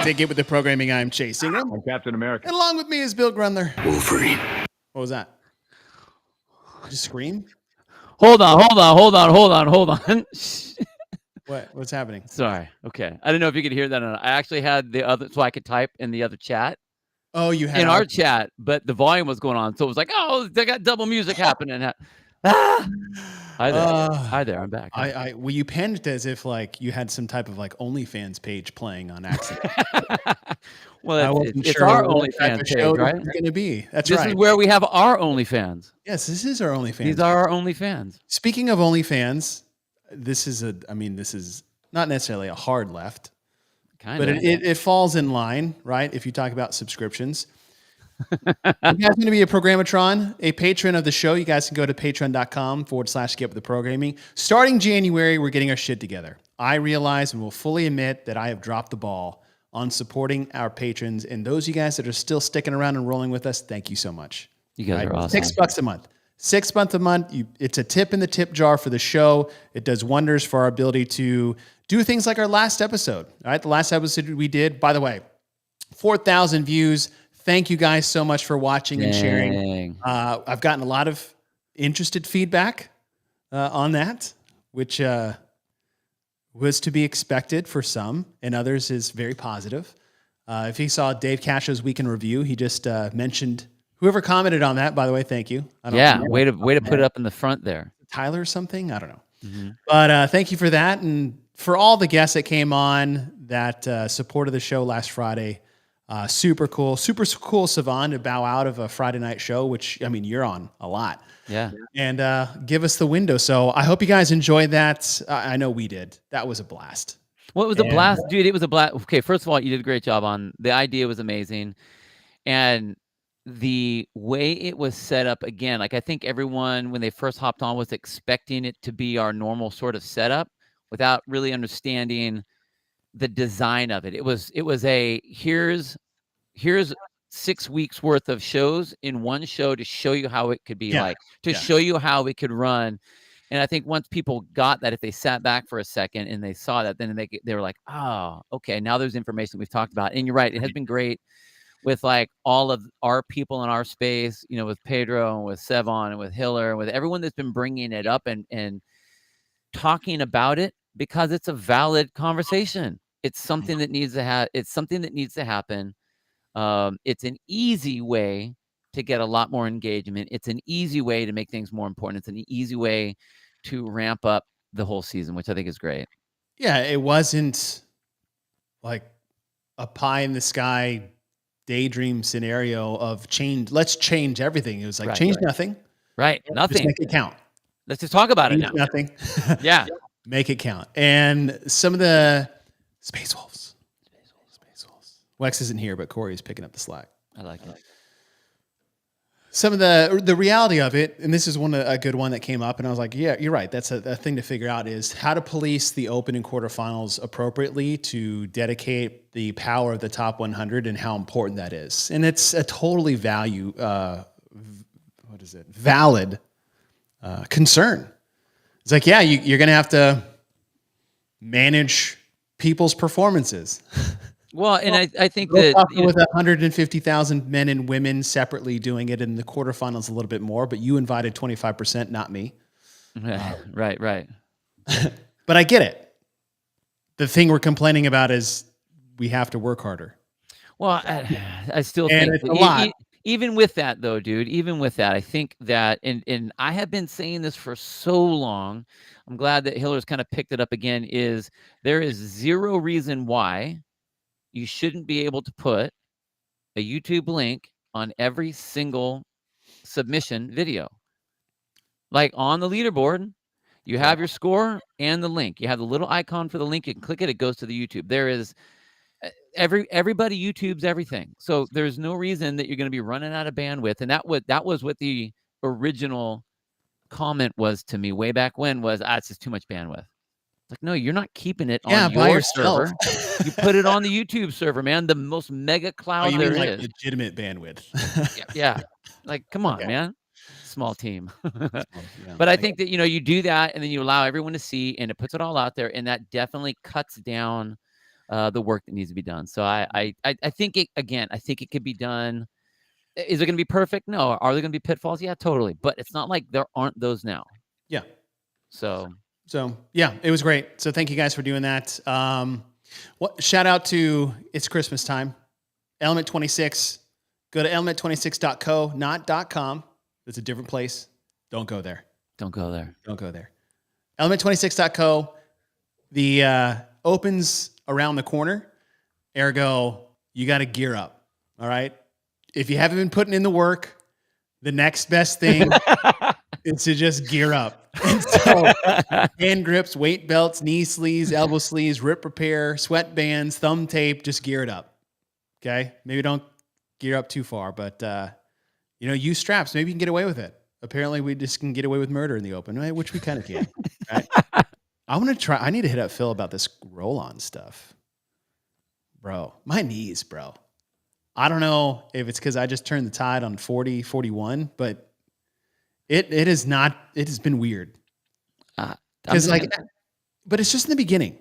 the Get With The Programming. I'm Chase Ingram. I'm Captain America. And along with me is Bill Grundler. Wolverine. What was that? Did you scream? Hold on. What's happening? Sorry. Okay. I don't know if you could hear that or not. I actually had the other, so I could type in the other chat. Oh, you had in our chat, but the volume was going on, so it was like, oh, they got double music happening. Hi there. Hi there. I'm back. Well, you panicked as if like you had some type of like OnlyFans page playing on accident. Well, it's our OnlyFans page, right? It's going to be. That's right. This is where we have our OnlyFans. Yes, this is our OnlyFans. These are our OnlyFans. Speaking of OnlyFans, this is not necessarily a hard left. But it falls in line, right? If you talk about subscriptions. You guys are going to be a Programmatron, a patron of the show. You guys can go to patreon.com/getwiththeprogramming. Starting January, we're getting our shit together. I realize and will fully admit that I have dropped the ball on supporting our patrons. And those of you guys that are still sticking around and rolling with us, thank you so much. You guys are awesome. $6 a month. $6 a month. It's a tip in the tip jar for the show. It does wonders for our ability to do things like our last episode. All right, the last episode we did, by the way, 4,000 views. Thank you guys so much for watching and sharing. I've gotten a lot of interested feedback on that, which was to be expected for some, and others is very positive. If you saw Dave Cash's Week in Review, he just mentioned whoever commented on that. By the way, thank you. Way to put it up in the front there, Tyler or something. I don't know, but thank you for that, and for all the guests that came on that supported the show last Friday. Super cool, Savan, to bow out of a Friday night show, which, I mean, you're on a lot. Yeah. And give us the window. So I hope you guys enjoyed that. I know we did. That was a blast. Well, it was a blast, dude. It was a blast. Okay, first of all, you did a great job on the idea. Was amazing. And the way it was set up, again, like I think everyone, when they first hopped on, was expecting it to be our normal sort of setup without really understanding the design of it. It was a here's 6 weeks worth of shows in one show to show you how it could be show you how it could run. And I think once people got that, if they sat back for a second and they saw that, then they were like, oh, okay, now there's information we've talked about. And you're right, it has been great with like all of our people in our space, you know, with Pedro and with Sevon and with Hiller and with everyone that's been bringing it up and talking about it, because it's a valid conversation. It's something that needs to happen. It's an easy way to get a lot more engagement. It's an easy way to make things more important. It's an easy way to ramp up the whole season, which I think is great. Yeah, it wasn't like a pie in the sky daydream scenario of change. Let's change everything. It was like change nothing. Right. Nothing. Just make it count. Let's just talk about it now. Nothing. Yeah. Make it count. And some of the Space Wolves. Wex isn't here, but Corey is picking up the slack. I like it. Some of the reality of it, and this is a good one that came up, and I was like, yeah, you're right. That's a thing to figure out, is how to police the open and quarterfinals appropriately to dedicate the power of the top 100 and how important that is. And it's a totally valid concern. It's like, yeah, you're going to have to manage people's performances. Well, and I think that with 150,000 men and women separately doing it in the quarterfinals a little bit more, but you invited 25%, not me. Right. But I get it. The thing we're complaining about is we have to work harder. Well, I still think it's a lot. Even with that, though, dude, I think that, and I have been saying this for so long, I'm glad that Hiller's kind of picked it up again, is there is zero reason why you shouldn't be able to put a YouTube link on every single submission video. Like on the leaderboard, you have your score and the link. You have the little icon for the link. You can click it. It goes to the YouTube. There is everybody YouTubes everything. So there's no reason that you're going to be running out of bandwidth. And that was what the original comment was to me way back when was, it's just too much bandwidth. Like, no, you're not keeping it on your server. You put it on the YouTube server, man. The most mega cloud there is. Like legitimate bandwidth. Yeah. Like, come on, man. Small team. But I think that, you do that and then you allow everyone to see, and it puts it all out there, and that definitely cuts down the work that needs to be done. So I think I think it could be done. Is it going to be perfect? No. Are there going to be pitfalls? Yeah, totally. But it's not like there aren't those now. Yeah. So yeah, it was great. So thank you guys for doing that. Shout out to It's Christmas Time. Element 26. Go to element26.co, not .com. It's a different place. Don't go there. Don't go there. Don't go there. Element26.co. The opens around the corner. Ergo, you got to gear up. All right. If you haven't been putting in the work, the next best thing is to just gear up. And so, hand grips, weight belts, knee sleeves, elbow sleeves, rip repair, sweatbands, thumb tape, just gear it up. Okay. Maybe don't gear up too far, but use straps. Maybe you can get away with it. Apparently we just can get away with murder in the open, right? Which we kind of can. Right? I need to hit up Phil about this roll-on stuff. Bro, my knees, bro. I don't know if it's because I just turned the tide on 40, 41, but it has been weird. But it's just in the beginning.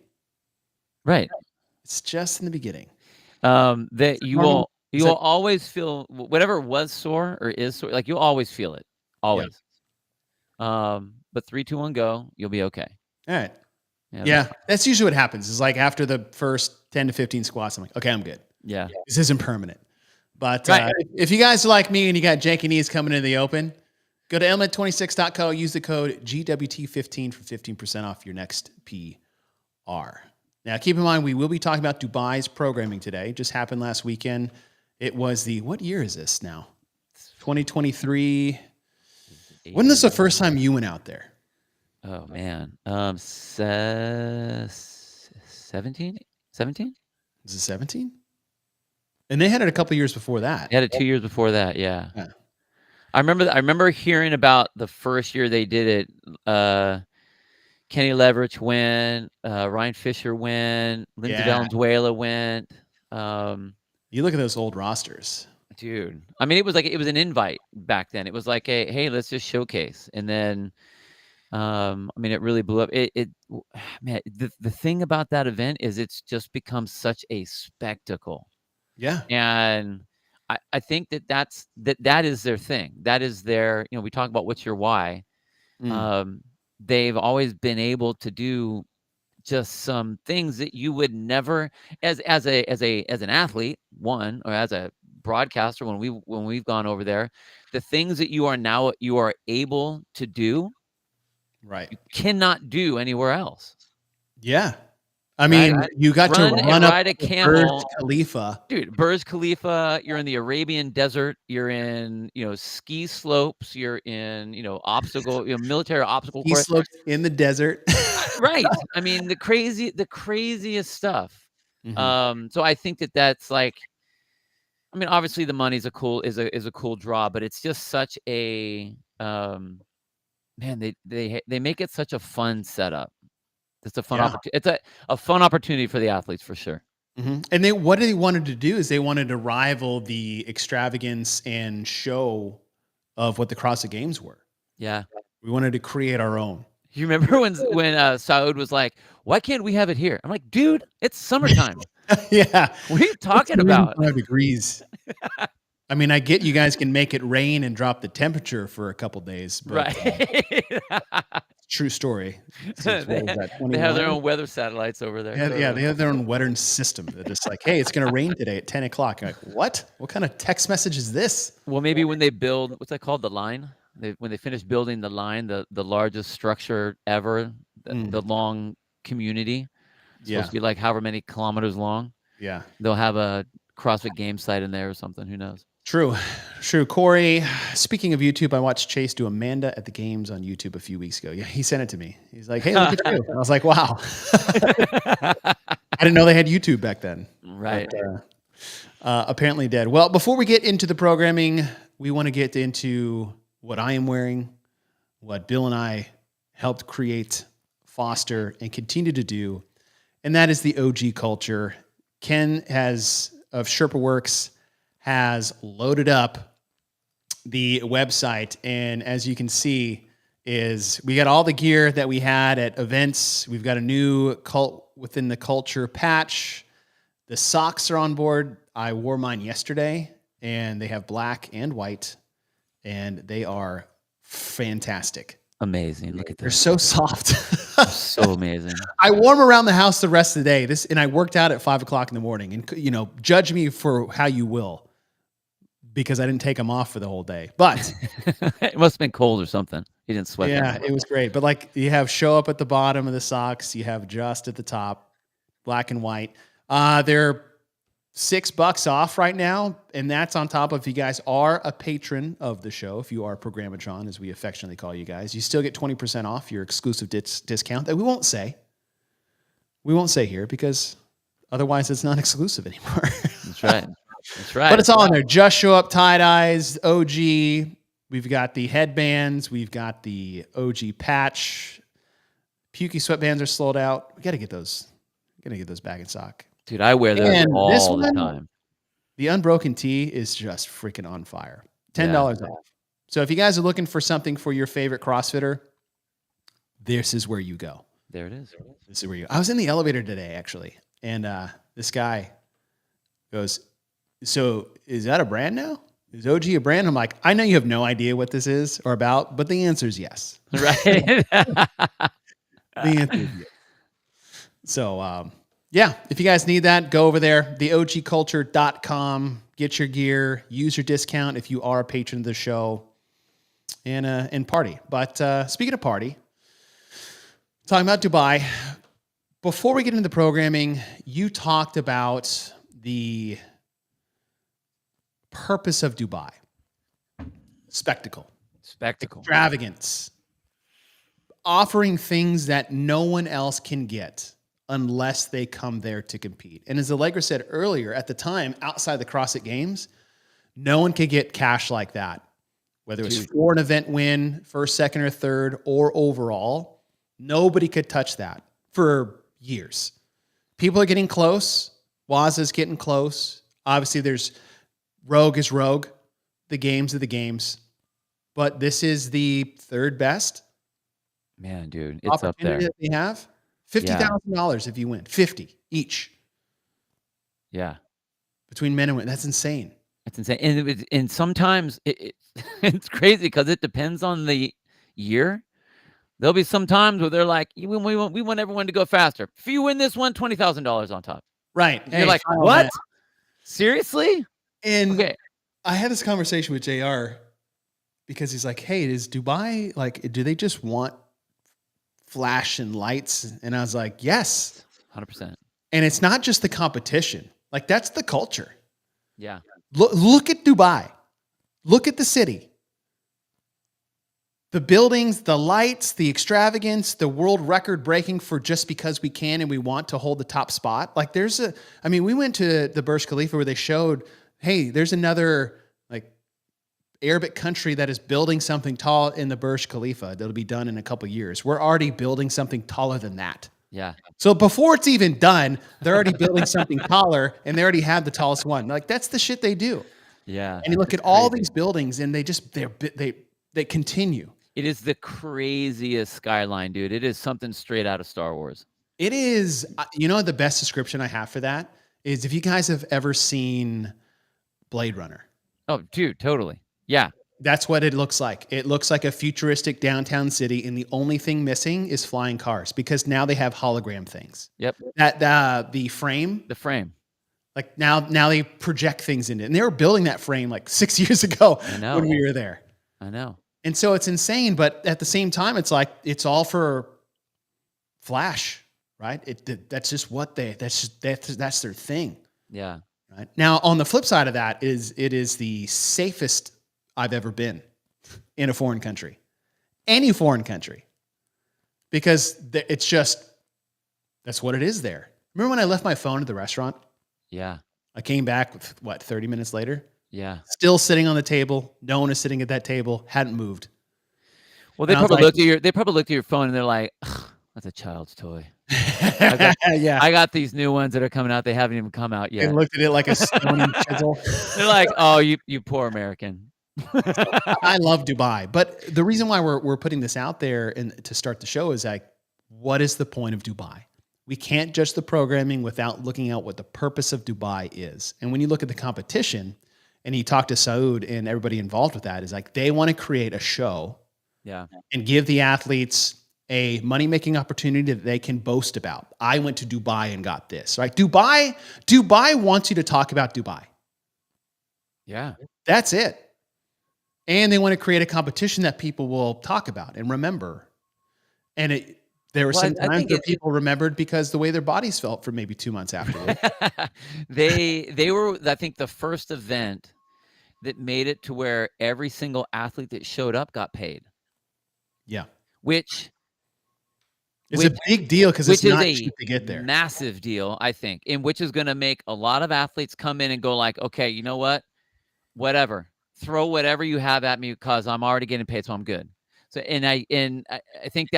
Right. It's just in the beginning. That you will always feel whatever was sore or is sore, like you'll always feel it. Always. Yeah. But 3, 2, 1, go, you'll be okay. All right. Yeah. That's usually what happens. Is like after the first 10 to 15 squats, I'm like, okay, I'm good. Yeah. This isn't permanent. But if you guys are like me and you got janky knees coming into the open, go to element26.co, use the code GWT15 for 15% off your next PR. Now, keep in mind, we will be talking about Dubai's programming today. It just happened last weekend. It was what year is this now? 2023. When was the first time you went out there? Oh, man. 17? 17? Was it 17? And they had it a couple years before that. They had it 2 years before that, yeah. I remember hearing about the first year they did it. Kenny Leverage went, Ryan Fisher went, Lindsay Valenzuela went. You look at those old rosters. Dude. I mean, it was an invite back then. It was like hey, let's just showcase. And then it really blew up. Man, the thing about that event is it's just become such a spectacle. Yeah. And I think that is their thing. That is their, we talk about what's your why. They've always been able to do just some things that you would never as an athlete, or as a broadcaster when we've gone over there, the things that you are able to do, right, you cannot do anywhere else. Yeah. I mean, you got to run up a camel. Burj Khalifa. Dude, Burj Khalifa, you're in the Arabian desert, you're in, ski slopes, you're in, military obstacle course. Ski slopes in the desert. Right. I mean, the craziest stuff. Mm-hmm. So I think that's like, obviously the money's a cool draw, but it's just such a man, they make it such a fun setup. It's a fun opportunity. It's a fun opportunity for the athletes for sure. Mm-hmm. And what they wanted to do is they wanted to rival the extravagance and show of what the CrossFit Games were. Yeah. We wanted to create our own. You remember when Saud was like, "Why can't we have it here?" I'm like, "Dude, it's summertime." Yeah. What are you talking about? 5 degrees. I mean, I get you guys can make it rain and drop the temperature for a couple days, but right. True story. They have their own weather satellites over there. Yeah, they have their own weather system. They're just like, hey, it's going to rain today at 10 o'clock. You're like, what? What kind of text message is this? Well, maybe when they build, what's that called? The line? When they finish building the line, the largest structure ever, the long community. It's supposed to be like however many kilometers long. Yeah. They'll have a CrossFit Games site in there or something. Who knows? True. Corey, speaking of YouTube, I watched Chase do Amanda at the Games on YouTube a few weeks ago. Yeah, he sent it to me. He's like, hey, look at you. And I was like, wow. I didn't know they had YouTube back then. Right. But, apparently dead. Well, before we get into the programming, we want to get into what I am wearing, what Bill and I helped create, foster, and continue to do, and that is the OG culture. Ken of Sherpa Works has loaded up the website, and as you can see, we got all the gear that we had at events. We've got a new Cult Within the Culture patch. The socks are on board. I wore mine yesterday, and they have black and white, and they are fantastic. Amazing. Look at They're this. so soft. So amazing. I wore them around the house the rest of the day. And I worked out at 5 o'clock in the morning. And judge me for how you will, because I didn't take them off for the whole day. But It must have been cold or something. He didn't sweat. yeah, it was great. But like, you have show up at the bottom of the socks, you have just at the top, black and white. They're $6 off right now, and that's on top of, if you guys are a patron of the show, if you are Programatron, as we affectionately call you guys, you still get 20% off your exclusive discount that we won't say. We won't say here, because otherwise it's not exclusive anymore. That's right. That's right. But it's all in there. Just show up tie-dyes, OG. We've got the headbands. We've got the OG patch. Pukey sweatbands are sold out. We got to get those. Back in stock. Dude, I wear those And this all the one, time. The Unbroken Tee is just freaking on fire. $10 off. So if you guys are looking for something for your favorite CrossFitter, this is where you go. There it is. This is where you go. I was in the elevator today, actually, and this guy goes, "So is that a brand now? Is OG a brand?" I'm like, "I know you have no idea what this is or about, but the answer is yes." Right. The answer is yes. So, yeah, if you guys need that, go over there, theogculture.com, get your gear, use your discount if you are a patron of the show, and party. But speaking of party, talking about Dubai, before we get into the programming, you talked about the purpose of Dubai. Spectacle. Extravagance. Offering things that no one else can get unless they come there to compete. And as Allegra said earlier, at the time, outside the CrossFit Games, no one could get cash like that. Whether it was for an event win, first, second, or third, or overall, nobody could touch that for years. People are getting close. Waza's getting close. Obviously, there's Rogue is Rogue. The games are the games. But this is the third best. Man, dude, it's up there. That they have $50,000 if you win, 50 each. Yeah, between men and women, that's insane. That's insane, and sometimes it's crazy because it depends on the year. There'll be some times where they're like, "We want everyone to go faster. If you win this one, $20,000 on top." Right? And you're like, "What? Man. Seriously?" And okay. I had this conversation with JR because he's like, "Hey, is Dubai like? Do they just want flash and lights?" And I was like, yes, 100%. And it's not just the competition. Like, that's the culture. Yeah. Look at Dubai. Look at the city. The buildings, the lights, the extravagance, the world record breaking for just because we can and we want to hold the top spot. Like, we went to the Burj Khalifa where they showed, hey, there's another Arabic country that is building something tall in the Burj Khalifa that'll be done in a couple of years. We're already building something taller than that. Yeah. So before it's even done, they're already building something taller, and they already have the tallest one. Like, that's the shit they do. Yeah. And you look at all these buildings, and they continue. It is the craziest skyline, dude. It is something straight out of Star Wars. It is. The best description I have for that is if you guys have ever seen Blade Runner. Oh, dude, totally. Yeah. That's what it looks like. It looks like a futuristic downtown city, and the only thing missing is flying cars because now they have hologram things. Yep. The frame. The frame. Like now they project things in it. And they were building that frame like 6 years ago when we were there. I know. And so it's insane, but at the same time, it's like it's all for flash, right? That's just what that's their thing. Yeah. Right. Now, on the flip side of that it is the safest I've ever been in a foreign country, any foreign country, because it's just, that's what it is there. Remember when I left my phone at the restaurant? Yeah. I came back, 30 minutes later? Yeah. Still sitting on the table. No one is sitting at that table. Hadn't moved. Well, they probably looked at your phone and they're like, that's a child's toy. I got these new ones that are coming out. They haven't even come out yet. They looked at it like a stone chisel. They're like, oh, you poor American. I love Dubai, but the reason why we're putting this out there and to start the show is like, what is the point of Dubai? we can't judge the programming without looking at what the purpose of Dubai is. And when you look at the competition, and you talk to Saud and everybody involved with that, is like they want to create a show and give the athletes a money-making opportunity that they can boast about. I went to Dubai and got this, right? Dubai wants you to talk about Dubai. Yeah. That's it. And they want to create a competition that people will talk about and remember. And there were some times where people remembered because the way their bodies felt for maybe 2 months afterwards. They were, I think, the first event that made it to where every single athlete that showed up got paid. Yeah. Which is a big deal because it's not cheap to get there. Massive deal, I think, and which is going to make a lot of athletes come in and go like, okay, you know what? Whatever. Throw whatever you have at me because I'm already getting paid, so I'm good. So, and I think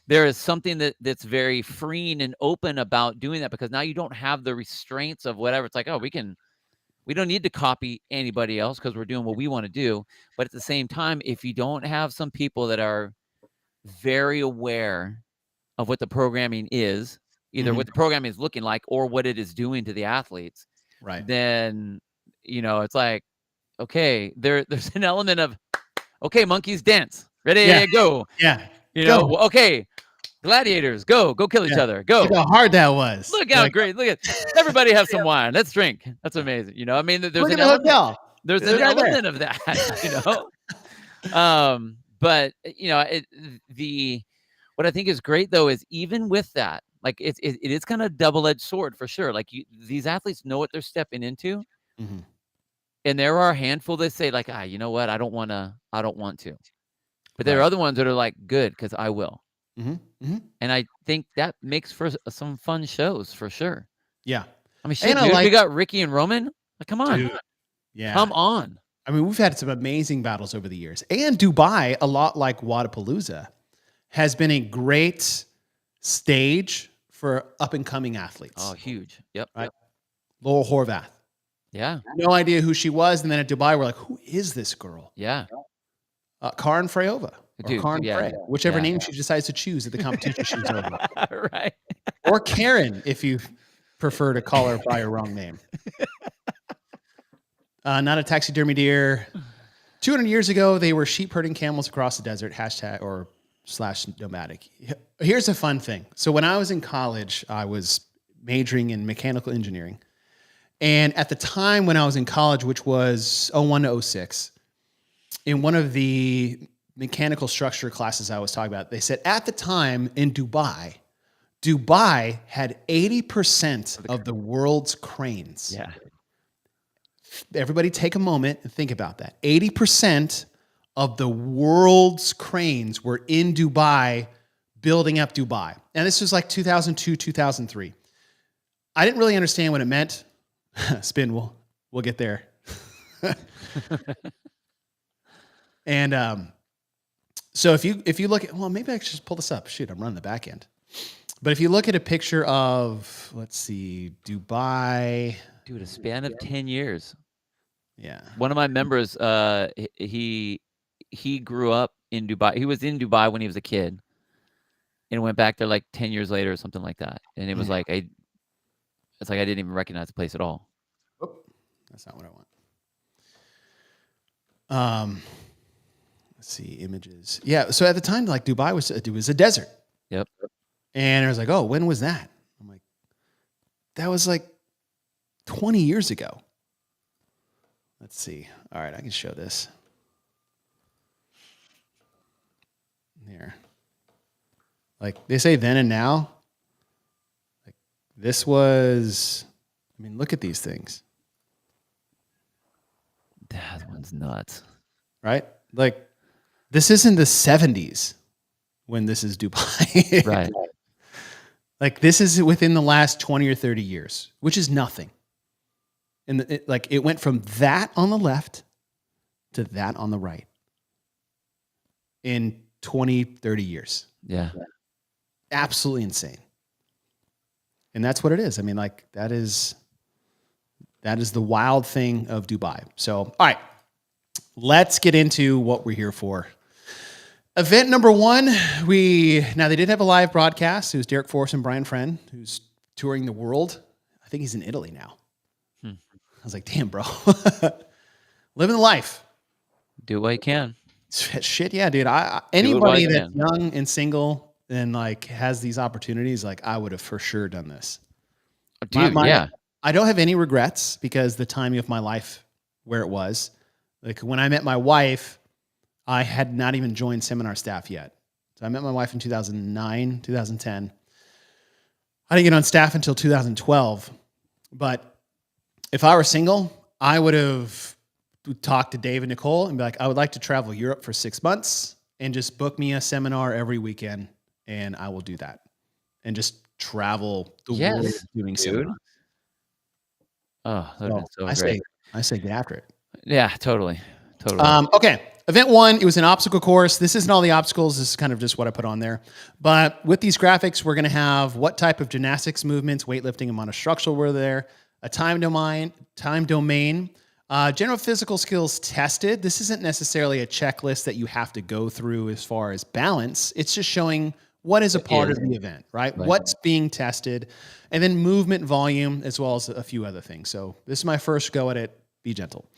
there is something that's very freeing and open about doing that, because now you don't have the restraints of whatever. It's like, oh, we don't need to copy anybody else because we're doing what we want to do. But at the same time, if you don't have some people that are very aware of what the programming is, either what the programming is looking like or what it is doing to the athletes, right? Then, it's like, okay, there's an element of, okay, monkeys dance, ready, go. Yeah. Go. Okay, gladiators, go kill each other. Go. Look how hard that was. Look how great. Look at everybody have some wine. Let's drink. That's amazing. There's an element. There's an element of that, But what I think is great though is even with that, like it is kind of double-edged sword for sure. Like these athletes know what they're stepping into, and there are a handful that say like, you know what, I don't want to. But there are other ones that are like, good, because I will. And I think that makes for some fun shows for sure. Yeah. I mean, shit, dude, we got Ricky and Roman. Like, come on. Dude, yeah. Come on. I mean, we've had some amazing battles over the years. And Dubai, a lot like Wadapalooza, has been a great stage for up-and-coming athletes. Oh, huge. Yep. Right? Laurel Horvath. Yeah. No idea who she was. And then at Dubai, we're like, who is this girl? Yeah. Karin Freyova. Dude, Karin Frey, whichever name she decides to choose at the competition she's over. Right. Or Karen, if you prefer to call her by her wrong name. Not a taxidermy deer. 200 years ago, they were sheep herding camels across the desert, /nomadic. Here's a fun thing. So when I was in college, I was majoring in mechanical engineering. And at the time when I was in college, which was 01 to 06, in one of the mechanical structure classes I was talking about, they said at the time in Dubai had 80% of the world's cranes. Yeah. Everybody take a moment and think about that. 80% of the world's cranes were in Dubai, building up Dubai. And this was like 2002, 2003. I didn't really understand what it meant. Spin, we'll get there. And so if you look at, well, maybe I should just pull this up. Shoot, I'm running the back end. But if you look at a picture of, let's see, Dubai. Dude, a span of 10 years. Yeah. One of my members, he grew up in Dubai. He was in Dubai when he was a kid and went back there like 10 years later or something like that. And it was like, I didn't even recognize the place at all. Oh, that's not what I want. Let's see, images. Yeah. So at the time, like Dubai was a desert. Yep. And I was like, oh, when was that? I'm like, that was like 20 years ago. Let's see. All right, I can show this. Here. Like they say then and now. Like this was, I mean, look at these things. That one's nuts. Right? Like this isn't the 70s when this is Dubai. Right. Like this is within the last 20 or 30 years, which is nothing. And it went from that on the left to that on the right in 20, 30 years. Yeah. Absolutely insane. And that's what it is. I mean, like that is the wild thing of Dubai. So, all right, let's get into what we're here for. Event number one, now they did have a live broadcast. It was Derek Force and Brian Friend, who's touring the world. I think he's in Italy now. I was like, damn, bro. Living the life. Do what you can. Shit, yeah, dude. Anybody that's young and single and like has these opportunities, like I would have for sure done this. Dude, yeah. I don't have any regrets because the timing of my life where it was. Like when I met my wife, I had not even joined seminar staff yet. So I met my wife in 2009, 2010. I didn't get on staff until 2012. But if I were single, I would have talked to Dave and Nicole and be like, I would like to travel Europe for 6 months and just book me a seminar every weekend. And I will do that. And just travel the world doing seminars. Oh, that would be so great. I say get after it. Yeah, totally. Okay. Event one, it was an obstacle course. This isn't all the obstacles. This is kind of just what I put on there. But with these graphics, we're going to have what type of gymnastics movements, weightlifting, and monostructural were there, a time domain, general physical skills tested. This isn't necessarily a checklist that you have to go through as far as balance. It's just showing what is a part of the event, right? What's being tested, and then movement volume, as well as a few other things. So this is my first go at it. Be gentle.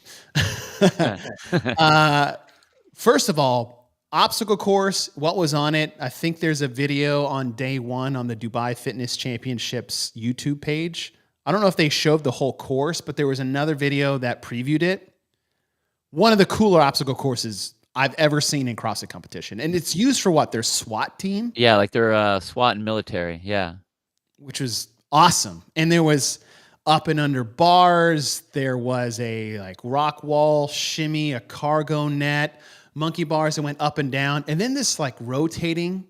First of all, obstacle course, what was on it? I think there's a video on day one on the Dubai Fitness Championships YouTube page. I don't know if they showed the whole course, but there was another video that previewed it. One of the cooler obstacle courses I've ever seen in CrossFit competition. And it's used for what? Their SWAT team? Yeah, like their SWAT and military. Yeah. Which was awesome. And there was up and under bars. There was a like rock wall shimmy, a cargo net, monkey bars that went up and down. And then this like rotating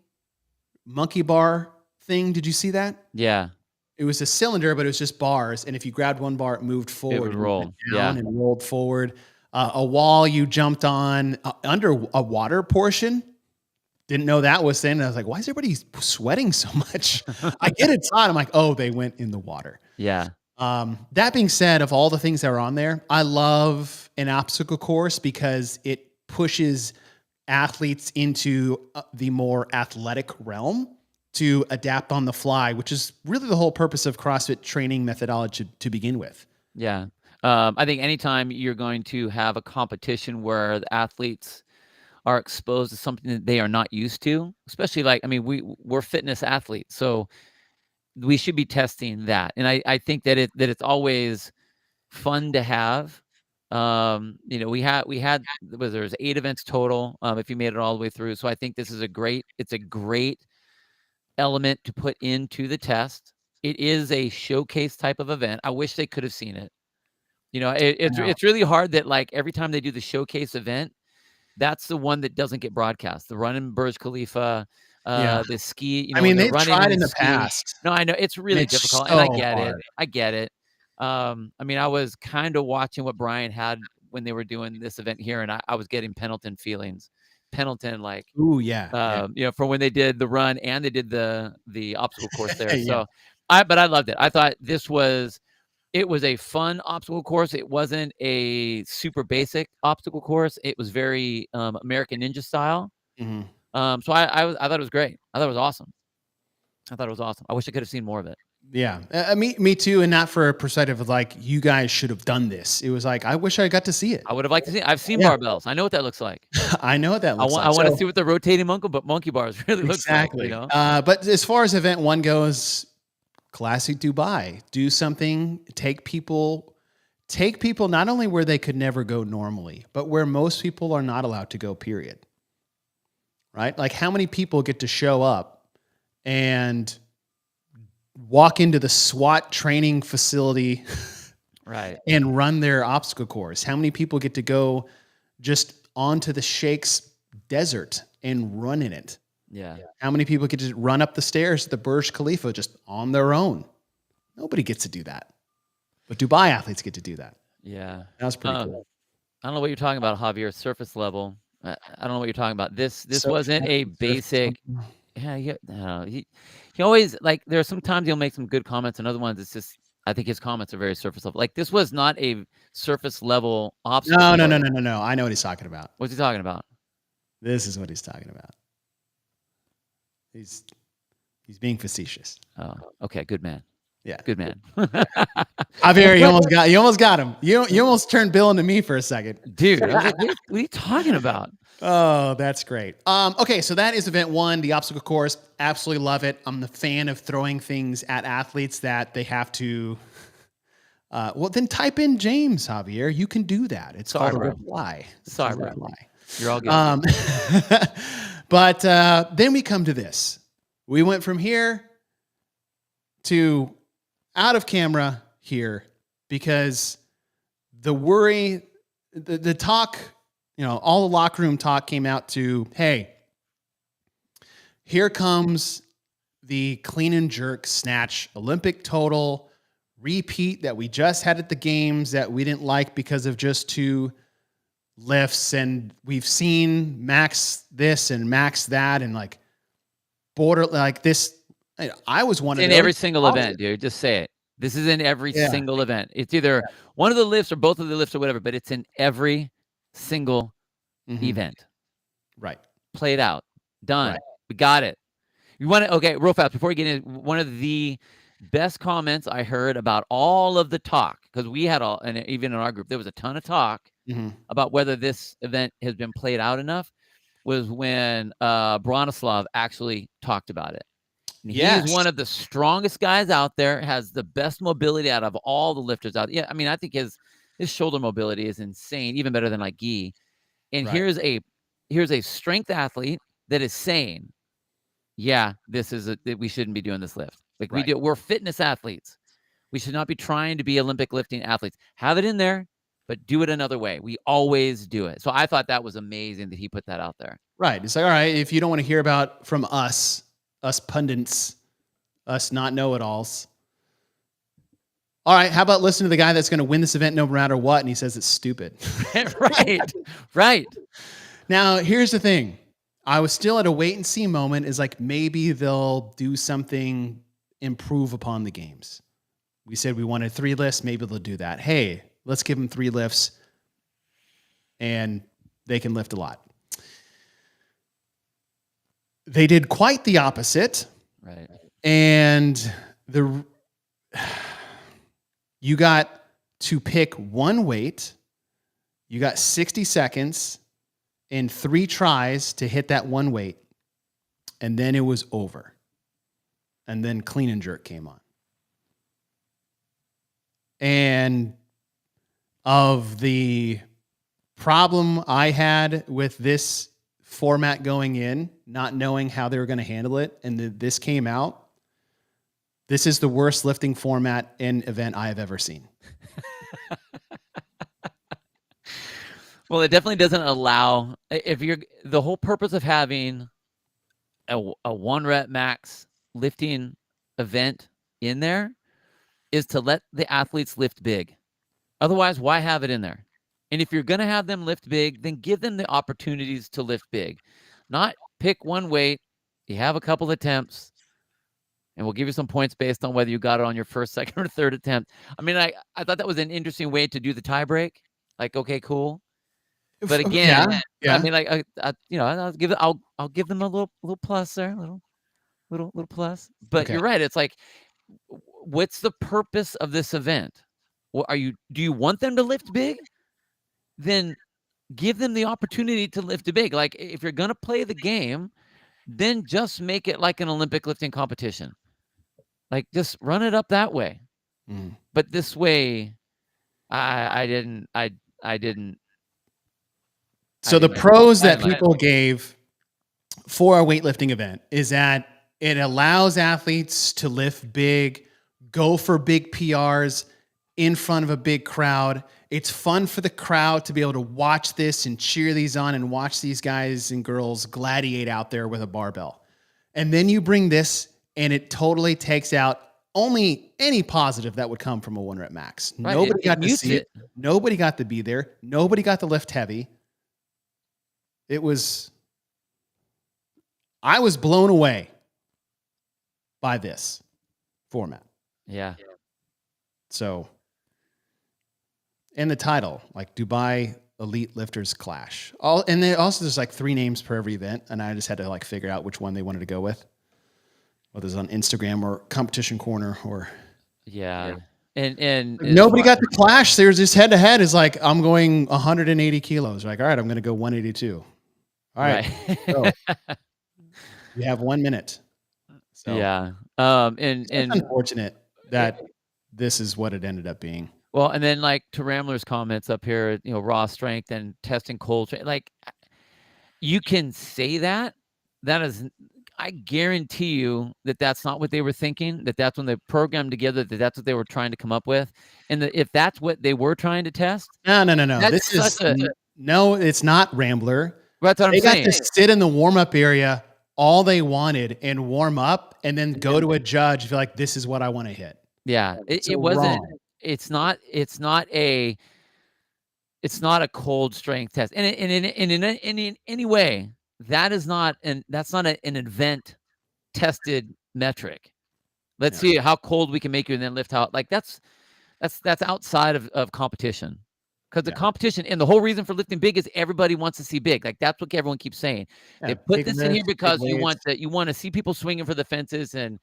monkey bar thing. Did you see that? Yeah. It was a cylinder, but it was just bars. And if you grabbed one bar, it moved forward. It would roll. Down and rolled forward. A wall you jumped on under a water portion. Didn't know that was in. I was like, why is everybody sweating so much? I get it's hot. I'm like, oh, they went in the water. Yeah. That being said, of all the things that are on there, I love an obstacle course because it pushes athletes into the more athletic realm to adapt on the fly, which is really the whole purpose of CrossFit training methodology to begin with. Yeah. I think anytime you're going to have a competition where the athletes are exposed to something that they are not used to, especially like, I mean, we're fitness athletes, so we should be testing that. And I think that it's always fun to have. We had there's 8 events total, if you made it all the way through. So I think this is a great element to put into the test. It is a showcase type of event. I wish they could have seen it. It's really hard that like every time they do the showcase event, that's the one that doesn't get broadcast. The run in Burj Khalifa, the ski. I mean, they've tried in the past. No, I know it's really difficult, and I get it. I mean, I was kind of watching what Brian had when they were doing this event here, and I was getting Pendleton feelings. Pendleton, like, ooh, yeah. For when they did the run and they did the obstacle course there. So, but I loved it. I thought it was a fun obstacle course. It wasn't a super basic obstacle course. It was very American Ninja style. Mm-hmm. So I thought it was great. I thought it was awesome. I wish I could have seen more of it. Yeah, me too. And not for a perspective of like, you guys should have done this. It was like, I wish I got to see it. I would have liked to see it. I've seen barbells. I know what that looks like. I know what that looks like. I want to see what the rotating monkey bars really looks like. You know? But as far as event one goes, classic Dubai. Do something, take people not only where they could never go normally, but where most people are not allowed to go, period. Right? Like how many people get to show up and walk into the SWAT training facility right, and run their obstacle course? How many people get to go just onto the Sheikh's desert and run in it? Yeah. How many people get to run up the stairs to the Burj Khalifa just on their own? Nobody gets to do that. But Dubai athletes get to do that. Yeah. That was pretty cool. I don't know what you're talking about, Javier. Surface level. I don't know what you're talking about. This wasn't a basic. Yeah. He always, like, there are some times he'll make some good comments, and other ones it's just, I think his comments are very surface level. Like, this was not a surface level obstacle. No. I know what he's talking about. What's he talking about? This is what he's talking about. He's being facetious. Oh, okay. Good man. Yeah. Good man. Javier, you almost got him. You almost turned Bill into me for a second. Dude, I was like, what are you talking about? Oh, that's great. Okay, so that is event 1, the obstacle course. Absolutely love it. I'm the fan of throwing things at athletes that they have to. Well, then type in James, Javier. You can do that. It's called a reply. Sorry, bro. Reply. You're all good. But then we come to this. We went from here to out of camera here because the worry, the talk, all the locker room talk came out to, hey, here comes the clean and jerk snatch Olympic total repeat that we just had at the games that we didn't like because of just 2 lifts. And we've seen max this and max that and like border like this. I was one of in those. every single event, dude. Just say it. This is in every single event. It's either one of the lifts or both of the lifts or whatever, but it's in every single event. Right. Played out. Done. Right. We got it. You want to, okay, real fast, before we get in, one of the best comments I heard about all of the talk, because we had and even in our group, there was a ton of talk about whether this event has been played out enough, was when Bronislav actually talked about it. He's one of the strongest guys out there, has the best mobility out of all the lifters out there. Yeah, I mean, I think his shoulder mobility is insane, even better than like Guy. And here's a strength athlete that is saying, yeah, we shouldn't be doing this lift. Like we're fitness athletes. We should not be trying to be Olympic lifting athletes. Have it in there, but do it another way. We always do it. So I thought that was amazing that he put that out there. Right. It's like, all right, if you don't want to hear about from us pundits, us not know-it-alls. All right, how about listen to the guy that's going to win this event no matter what, and he says it's stupid. Right. Now, here's the thing. I was still at a wait-and-see moment, is like maybe they'll do something, improve upon the games. We said we wanted 3 lifts. Maybe they'll do that. Hey, let's give them 3 lifts, and they can lift a lot. They did quite the opposite. Right. And you got to pick one weight. You got 60 seconds and 3 tries to hit that one weight. And then it was over. And then clean and jerk came on. And of the problem I had with this format going in, not knowing how they were going to handle it, and this came out, this is the worst lifting format in event I have ever seen. Well, it definitely doesn't allow, the whole purpose of having a 1 rep max lifting event in there is to let the athletes lift big. Otherwise, why have it in there? And if you're going to have them lift big, then give them the opportunities to lift big. Not pick one weight, you have a couple attempts, and we'll give you some points based on whether you got it on your first, second, or third attempt. I mean, I thought that was an interesting way to do the tie break. Like, okay, cool. But again, I mean, like, I'll give them a little plus there, little plus. But you're right. It's like, what's the purpose of this event? What do you want them to lift big? Then give them the opportunity to lift big. Like, if you're going to play the game, then just make it like an Olympic lifting competition. Like, just run it up that way. But this way, I didn't. So the pros that people gave for a weightlifting event is that it allows athletes to lift big, go for big PRs in front of a big crowd. It's fun for the crowd to be able to watch this and cheer these on and watch these guys and girls gladiate out there with a barbell. And then you bring this and it totally takes out only any positive that would come from a 1 rep max. Right. Nobody got to see it. Nobody got to be there. Nobody got to lift heavy. I was blown away by this format. Yeah. So, and the title, like Dubai elite lifters clash. And then also there's like 3 names per every event, and I just had to like figure out which one they wanted to go with, whether it's on Instagram or Competition Corner or. Yeah. And Nobody got the clash. There's this head to head is like, I'm going 180 kilos. Like, all right, I'm going to go 182. All right. So you have 1 minute. So yeah. it's unfortunate that this is what it ended up being. Well, and then like to Ramler's comments up here, raw strength and testing cold strength, like you can say that is, I guarantee you that's not what they were thinking, that's when they programmed together, that's what they were trying to come up with. And if that's what they were trying to test. No. No, it's not Rambler. That's what I'm saying. They got to sit in the warm-up area all they wanted and warm up and then go to a judge and be like, this is what I want to hit. Yeah. It wasn't, wrong. It's not a cold strength test. And in any way, that's not an event tested metric. Let's see how cold we can make you and then lift out. Like that's outside of competition. Because the competition and the whole reason for lifting big is everybody wants to see big. Like that's what everyone keeps saying. They put this in here because you want to see people swinging for the fences, and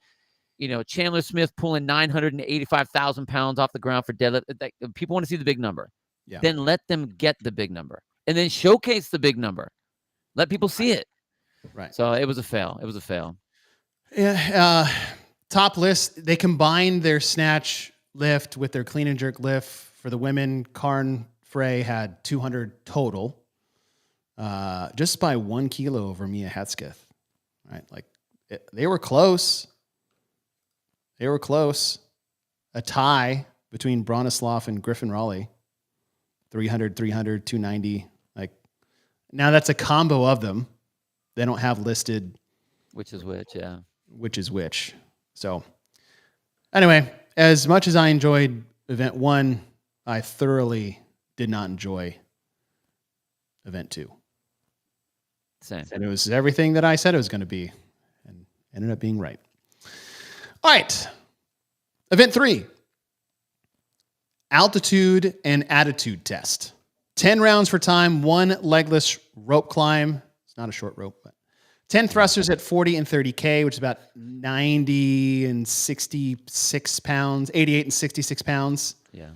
Chandler Smith pulling 985,000 pounds off the ground for deadlift. Like, people want to see the big number. Yeah. Then let them get the big number, and then showcase the big number. Let people see it. Right. So it was a fail. Yeah. Top list. They combined their snatch lift with their clean and jerk lift. For the women, Karn Frey had 200 total, just by 1 kilo over Mia Hatsketh. Right. Like they were close. A tie between Bronislav and Griffin Raleigh. 300, 290. Like now that's a combo of them. They don't have listed which is which, yeah. Which is which. So anyway, as much as I enjoyed event 1, I thoroughly did not enjoy event 2. Same. And it was everything that I said it was going to be, and ended up being right. All right. Event 3. Altitude and attitude test. 10 rounds for time, 1 legless rope climb. It's not a short rope, but 10 thrusters at 40 and 30K, which is about 90 and 66 pounds, 88 and 66 pounds. Yeah.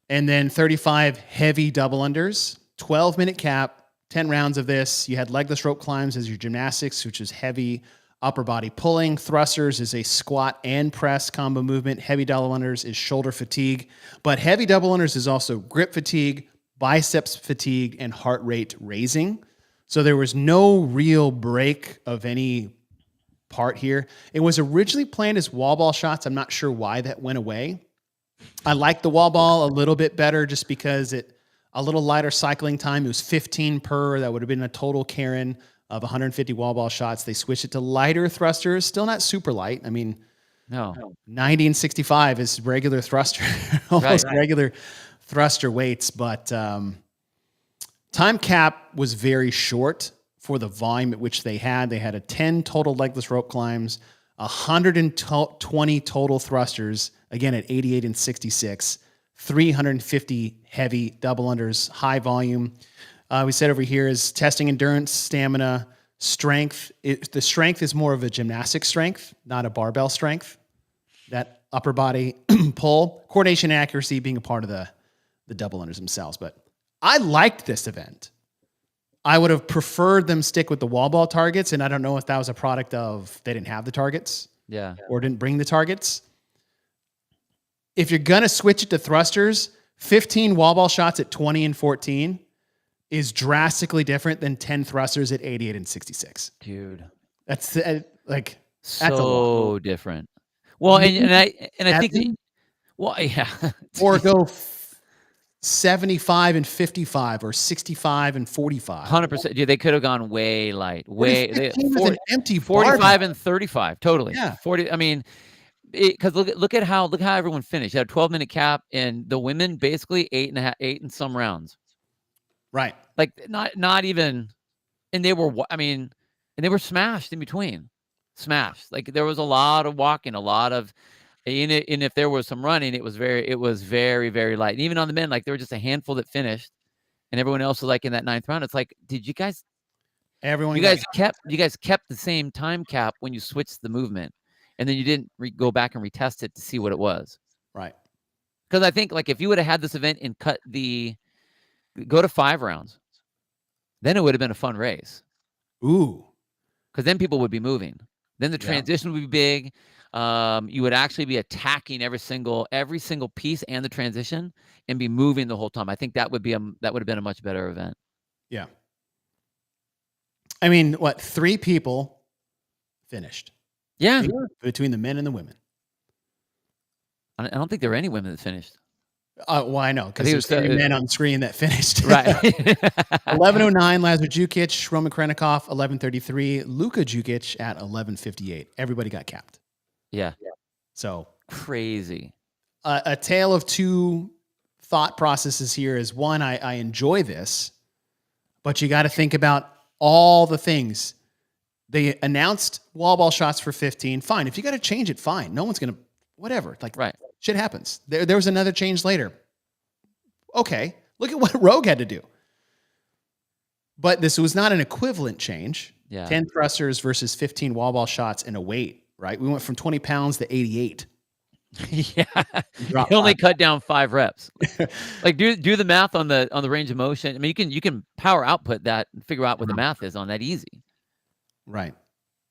And then 35 heavy double unders, 12-minute cap, 10 rounds of this. You had legless rope climbs as your gymnastics, which is heavy upper body pulling. Thrusters is a squat and press combo movement. Heavy double unders is shoulder fatigue. But heavy double unders is also grip fatigue, biceps fatigue, and heart rate raising. So there was no real break of any part here. It was originally planned as wall ball shots. I'm not sure why that went away. I like the wall ball a little bit better just because a little lighter cycling time. It was 15 per. That would have been a total Karen of 150 wall ball shots. They switched it to lighter thrusters, still not super light. I mean, no, 90 and 65 is regular thruster, almost regular thruster weights. But time cap was very short for the volume at which they had. They had a 10 total legless rope climbs, 120 total thrusters, again at 88 and 66, 350 heavy double unders, high volume. We said over here is testing endurance, stamina, strength. The strength is more of a gymnastic strength, not a barbell strength. That upper body pull, coordination and accuracy being a part of the double unders themselves. But I liked this event. I would have preferred them stick with the wall ball targets, and I don't know if that was a product of they didn't have the targets, or didn't bring the targets. If you're gonna switch it to thrusters, 15 wall ball shots at 20 and 14 is drastically different than 10 thrusters at 88 and 66. Dude, that's so different. Well, and I think or go 75 and 55 or 65 and 45. 100%. Dude, they could have gone way light. An empty 45 and 35. Totally. Yeah. 40. I mean, because look at how everyone finished. They had a 12-minute cap, and the women basically 8 and some rounds. Right. Like not even, and they were smashed in between. Smashed. Like there was a lot of walking, a lot of, and if there was some running, it was very, very light. And even on the men, like there were just a handful that finished, and everyone else was like in that 9th round. It's like, did you guys Everyone you guys kept the same time cap when you switched the movement, and then you didn't go back and retest it to see what it was. right. Because I think, like, if you would have had this event and go to 5 rounds, then it would have been a fun race. Ooh. Because then people would be moving. Then the transition would be big. You would actually be attacking every single piece and the transition and be moving the whole time. I think that would have been a much better event. Yeah. I mean, 3 people finished. Yeah. Between the men and the women. I don't think there were any women that finished. Well, I know, because there's 3 men on screen that finished. Right. 11:09, Lazar Jukic, Roman Krennikov, 11:33, Luka Jukic at 11:58. Everybody got capped. Yeah. So crazy. A tale of 2 thought processes here is, one, I enjoy this, but you got to think about all the things. They announced wall ball shots for 15. Fine. If you got to change it, fine. No one's going to, whatever. Like, right. Shit happens. There was another change later. Okay. Look at what Rogue had to do. But this was not an equivalent change. Yeah. 10 thrusters versus 15 wall ball shots in a weight, right? We went from 20 pounds to 88. Yeah. You only cut down 5 reps. Like, do the math on the range of motion. I mean, you can power output that and figure out what the math is on that easy. Right.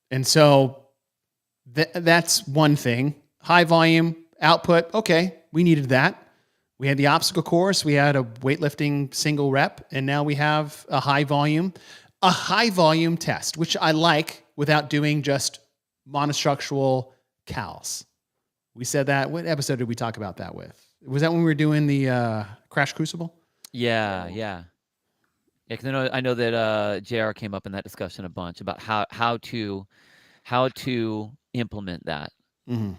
And so that's one thing. High volume output. Okay. We needed that. We had the obstacle course. We had a weightlifting single rep, and now we have a high volume test, which I like, without doing just monostructural cals. We said that. What episode did we talk about that with? Was that when we were doing the Crash Crucible? Yeah. Yeah. Yeah. Because I know that JR came up in that discussion a bunch about how to implement that. Mm-hmm.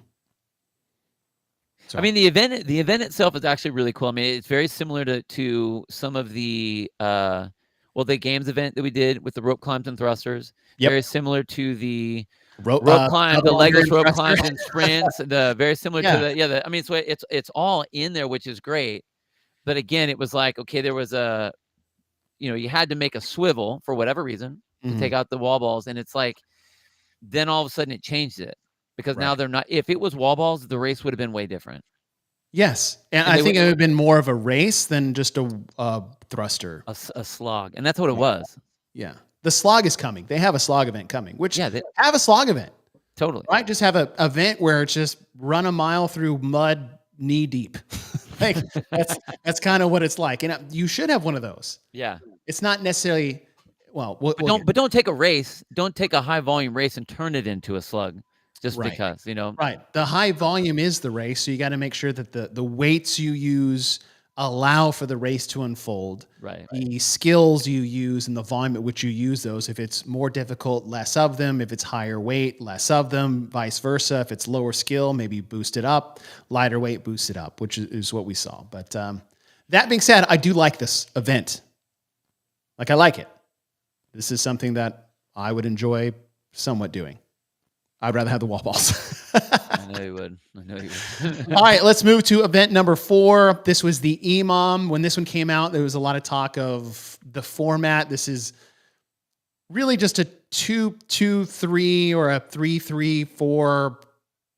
So. I mean, the event itself is actually really cool. I mean, it's very similar to some of the the games event that we did with the rope climbs and thrusters. Yep. Very similar to the rope climb, the legless rope climbs and sprints. Very similar to the I mean, it's all in there, which is great. But again, it was like, okay, there was you had to make a swivel for whatever reason to take out the wall balls, and it's like, then all of a sudden it changed it. Because now they're not. If it was wall balls, the race would have been way different. Yes, and I think it would have been more of a race than just a thruster, a slog, and that's what it was. Yeah, the slog is coming. They have a slog event coming. Which they have a slog event. Totally. Right, just have an event where it's just run a mile through mud knee deep. Like that's kind of what it's like, and you should have one of those. Yeah, it's not necessarily but don't take a race. Don't take a high volume race and turn it into a slug. Just because, Right. The high volume is the race, so you got to make sure that the weights you use allow for the race to unfold. Right. The skills you use and the volume at which you use those. If it's more difficult, less of them. If it's higher weight, less of them. Vice versa. If it's lower skill, maybe boost it up. Lighter weight, boost it up, which is what we saw. But that being said, I do like this event. Like, I like it. This is something that I would enjoy somewhat doing. I'd rather have the wall balls. I know you would. All right, let's move to event number 4. This was the EMOM. When this one came out, there was a lot of talk of the format. This is really just a 2-2-3 or a 3-3-4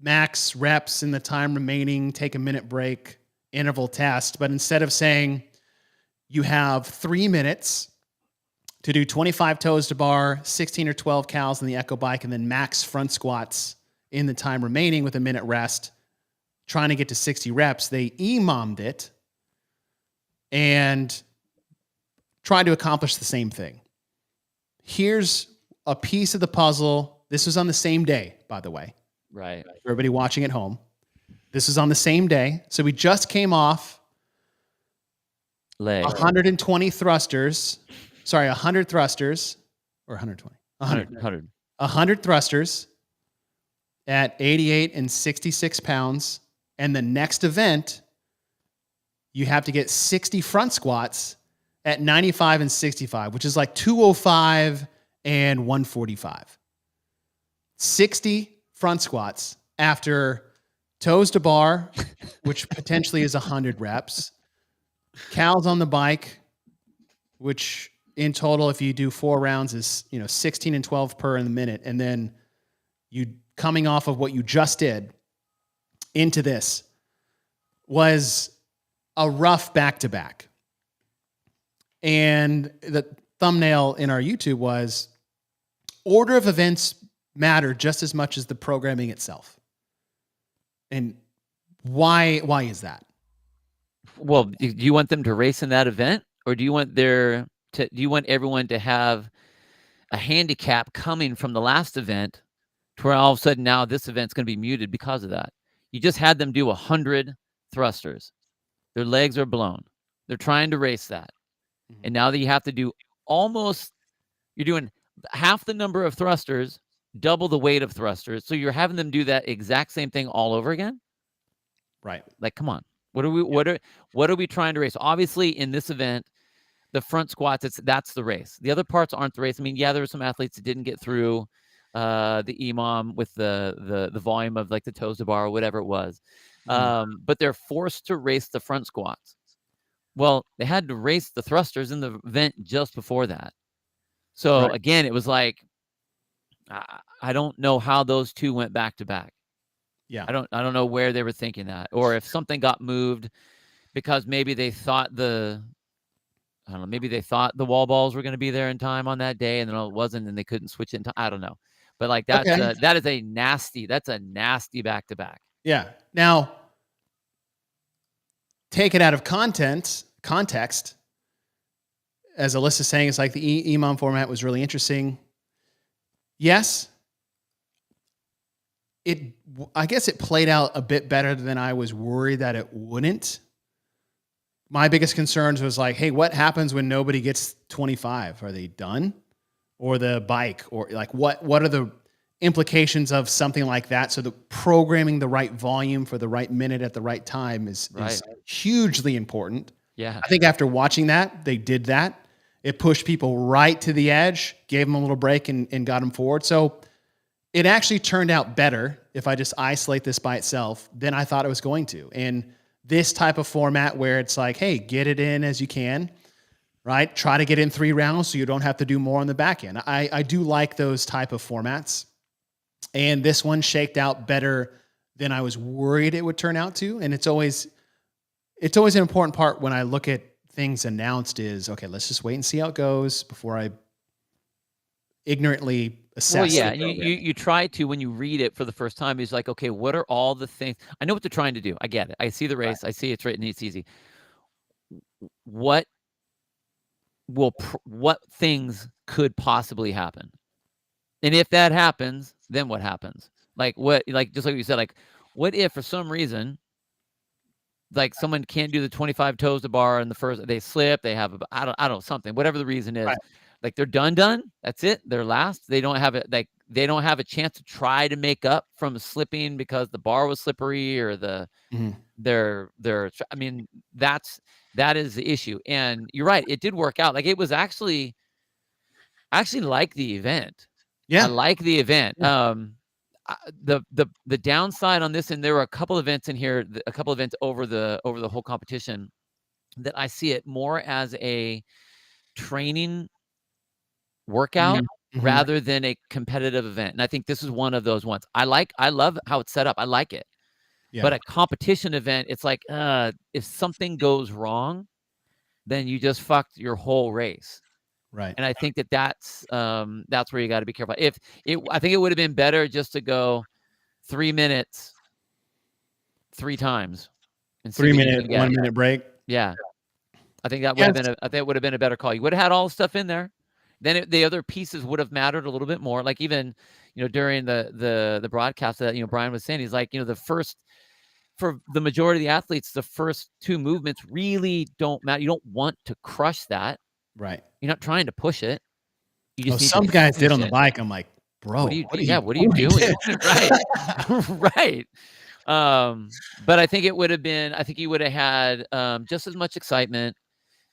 max reps in the time remaining, take a minute break, interval test. But instead of saying you have 3 minutes to do 25 toes to bar, 16 or 12 cals in the echo bike, and then max front squats in the time remaining with a minute rest, trying to get to 60 reps, they EMOM'd it and tried to accomplish the same thing. Here's a piece of the puzzle. This was on the same day, by the way. Right. For everybody watching at home. This is on the same day. So we just came off 120 thrusters. Sorry, 100 thrusters, or 120. 100. 100 thrusters at 88 and 66 pounds. And the next event, you have to get 60 front squats at 95 and 65, which is like 205 and 145. 60 front squats after toes to bar, which potentially is 100 reps, cals on the bike, which in total, if you do 4 rounds, is 16 and 12 per in the minute, and then you coming off of what you just did into this was a rough back-to-back. And the thumbnail in our YouTube was order of events matter just as much as the programming itself. And why is that? Well, do you want them to race in that event, or do you want everyone to have a handicap coming from the last event to where all of a sudden now this event's going to be muted because of that? You just had them do 100 thrusters. Their legs are blown. They're trying to race that. And now that you have to do you're doing half the number of thrusters, double the weight of thrusters. So you're having them do that exact same thing all over again? Right. Like, come on. What are we trying to race? Obviously, in this event, the front squats, that's the race. The other parts aren't the race. I mean, yeah, there were some athletes that didn't get through the EMOM with the volume of like the toes to bar or whatever it was. But they're forced to race the front squats. Well, they had to race the thrusters in the event just before that. So again, it was like, I don't know how those two went back to back. Yeah. I don't know where they were thinking that, or if something got moved because maybe they thought maybe they thought the wall balls were going to be there in time on that day, and then it wasn't, and they couldn't switch it in time. I don't know. But like that is a nasty back to back. Yeah. Now, take it out of context, as Alyssa's saying, it's like the EMOM format was really interesting. Yes. I guess it played out a bit better than I was worried that it wouldn't. My biggest concerns was like, hey, what happens when nobody gets 25? Are they done? Or the bike? Or like what are the implications of something like that? So the programming the right volume for the right minute at the right time is hugely important. Yeah. I think after watching that, they did that. It pushed people right to the edge, gave them a little break and got them forward. So it actually turned out better if I just isolate this by itself than I thought it was going to. And this type of format where it's like, hey, get it in as you can, right? Try to get in 3 rounds so you don't have to do more on the back end. I do like those type of formats. And this one shaked out better than I was worried it would turn out to. And it's always an important part when I look at things announced is, okay, let's just wait and see how it goes before I ignorantly assess. Well, yeah, and you try to, when you read it for the first time, it's like, okay, what are all the things? I know what they're trying to do. I get it. I see the race. I see it's written. It's easy. What things could possibly happen? And if that happens, then what happens? Like just like you said, like what if for some reason, like someone can't do the 25 toes to bar in the first, they slip, they have I don't know, something, whatever the reason is. Right. Like they're done. That's it. They're last. They don't have it. Like they don't have a chance to try to make up from slipping because the bar was slippery or I mean, that is the issue. And you're right. It did work out. Like it was actually like the event. Yeah. I like the event. Yeah. The downside on this, and there were a couple events in here, a couple events over the whole competition that I see it more as a training workout rather than a competitive event. And I think this is one of those ones. I love how it's set up. I like it. Yeah. But a competition event, it's like, if something goes wrong, then you just fucked your whole race. Right. And I think that's where you got to be careful. I think it would have been better just to go 3 minutes, 3 times. And 3 minute, 1 minute break. Yeah. I think that would have been a better call. You would have had all the stuff in there. Then the other pieces would have mattered a little bit more. Like even, during the broadcast that, Brian was saying, he's like, for the majority of the athletes, the first 2 movements really don't matter. You don't want to crush that. Right. You're not trying to push it. You just some guys did on the bike. I'm like, bro, what are you doing? Right. Right. But I think you would have had just as much excitement,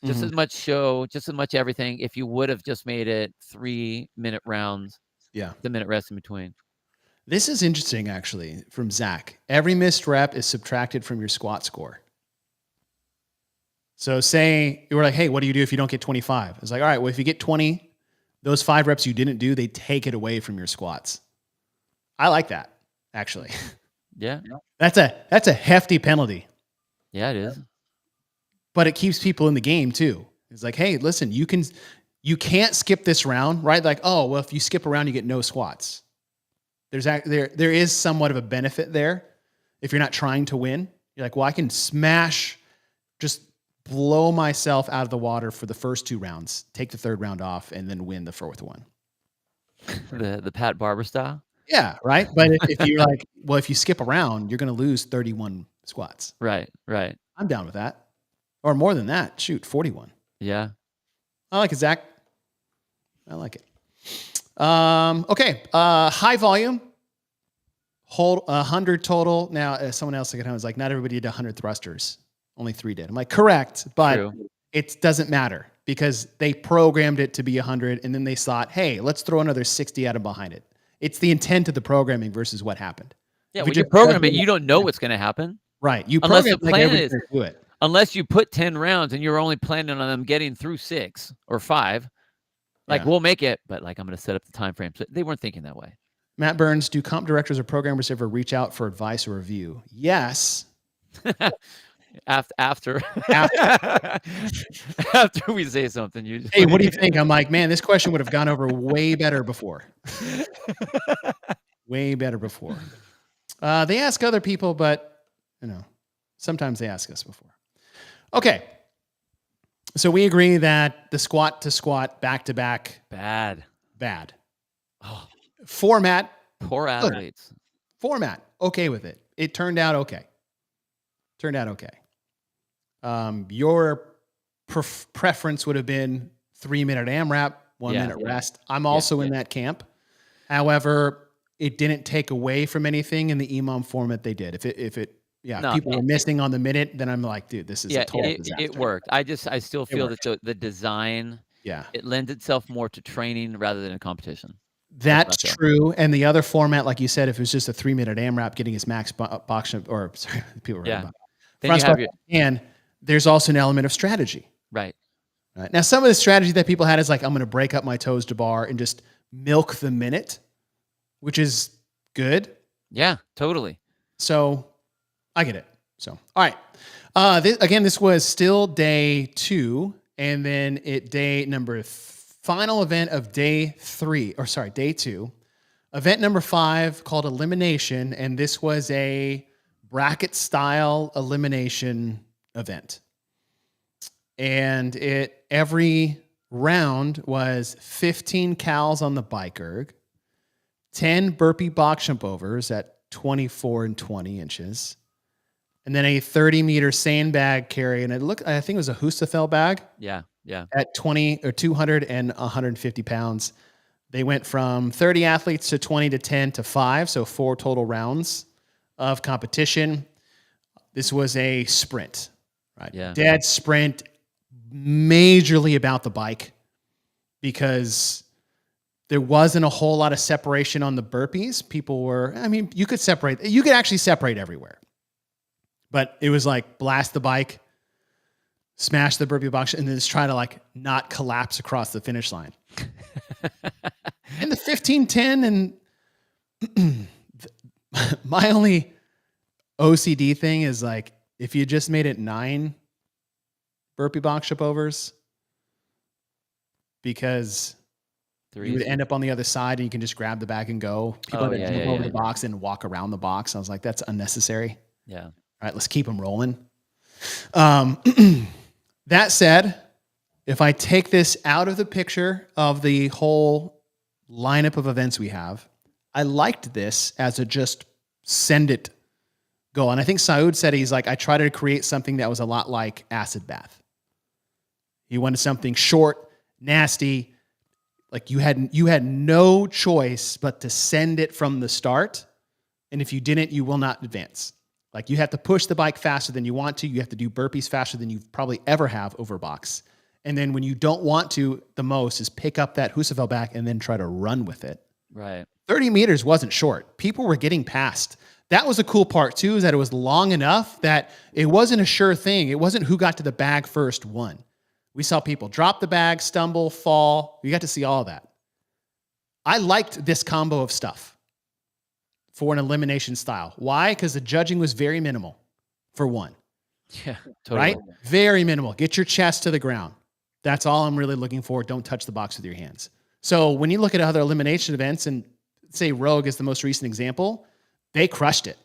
just as much show, just as much everything if you would have just made it 3-minute rounds. Yeah. The minute rest in between. This is interesting, actually, from Zach. Every missed rep is subtracted from your squat score. So say you were like, hey, what do you do if you don't get 25? It's like, all right, well, if you get 20, those 5 reps you didn't do, they take it away from your squats. I like that, actually. Yeah. That's a hefty penalty. Yeah, it is. But it keeps people in the game too. It's like, hey, listen, you can't skip this round, right? Like, oh, well, if you skip a round, you get no squats. There is somewhat of a benefit there. If you're not trying to win, you're like, well, I can just blow myself out of the water for the first 2 rounds, take the 3rd round off, and then win the 4th one. The Pat Barber style. Yeah, right. But if you're like, well, if you skip a round, you're going to lose 31 squats. Right. I'm down with that. Or more than that. Shoot, 41. Yeah. I like it, Zach. I like it. Okay. High volume. Hold 100 total. Now, someone else was like, not everybody did 100 thrusters. Only 3 did. I'm like, correct, but True. It doesn't matter because they programmed it to be 100, and then they thought, hey, let's throw another 60 at them behind it. It's the intent of the programming versus what happened. Yeah, when you program it, you don't know what's going to happen. Right. You unless program the like plan everything is to do it. Unless you put 10 rounds and you're only planning on them getting through 6 or 5. Like, we'll make it, but like I'm going to set up the time frame. So they weren't thinking that way. Matt Burns, do comp directors or programmers ever reach out for advice or review? Yes. After we say something, you hey, what do you think? I'm like, man, this question would have gone over way better before. Way better before. They ask other people, but sometimes they ask us before. Okay. So we agree that the squat to squat, back to back, bad. Oh. Format. Poor athletes. Format. Okay with it. It turned out okay. Your preference would have been 3-minute AMRAP, 1 minute rest. I'm also in that camp. However, it didn't take away from anything in the EMOM format they did. If people were missing on the minute, then I'm like, dude, this is a total disaster. It worked. I still feel that the design, it lends itself more to training rather than a competition. That's true. And the other format, like you said, if it was just a 3-minute AMRAP getting his max box, or sorry, people were about then you have and there's also an element of strategy. Right. Now, some of the strategy that people had is like, I'm going to break up my toes to bar and just milk the minute, which is good. Yeah, totally. So I get it. So, all right. This was still day 2. And then day number final event of day 2. Event number 5 called elimination. And this was a bracket style elimination event. And every round was 15 cals on the bike erg, 10 burpee box jump overs at 24 and 20 inches, and then a 30-meter sandbag carry. And I think it was a Husafel bag. Yeah. At 20 or 200 and 150 pounds. They went from 30 athletes to 20 to 10 to 5, so 4 total rounds of competition. This was a sprint, right? Yeah. Dead sprint, majorly about the bike, because there wasn't a whole lot of separation on the burpees. You could actually separate everywhere. But it was like blast the bike, smash the burpee box, and then just try to like not collapse across the finish line. And the 15-10, and my only OCD thing is like, if you just made it 9 burpee box jump overs, because you would end up on the other side and you can just grab the bag and go. People jump over the box and walk around the box. I was like, that's unnecessary. Yeah. All right, let's keep them rolling. That said, if I take this out of the picture of the whole lineup of events we have, I liked this as a just send it goal. And I think Saud said, he's like, I tried to create something that was a lot like acid bath. He wanted something short, nasty, like you had no choice but to send it from the start. And if you didn't, you will not advance. Like you have to push the bike faster than you want to. You have to do burpees faster than you probably ever have over box. And then when you don't want to the most is pick up that Husafel back and then try to run with it. Right. 30 meters wasn't short. People were getting past That was a cool part too, is that it was long enough that it wasn't a sure thing. It wasn't who got to the bag first won. We saw people drop the bag, stumble, fall. We got to see all of that. I liked this combo of stuff for an elimination style. Why? Because the judging was very minimal, for one. Yeah, totally. Right? Very minimal. Get your chest to the ground. That's all I'm really looking for. Don't touch the box with your hands. So when you look at other elimination events, and say Rogue is the most recent example, they crushed it.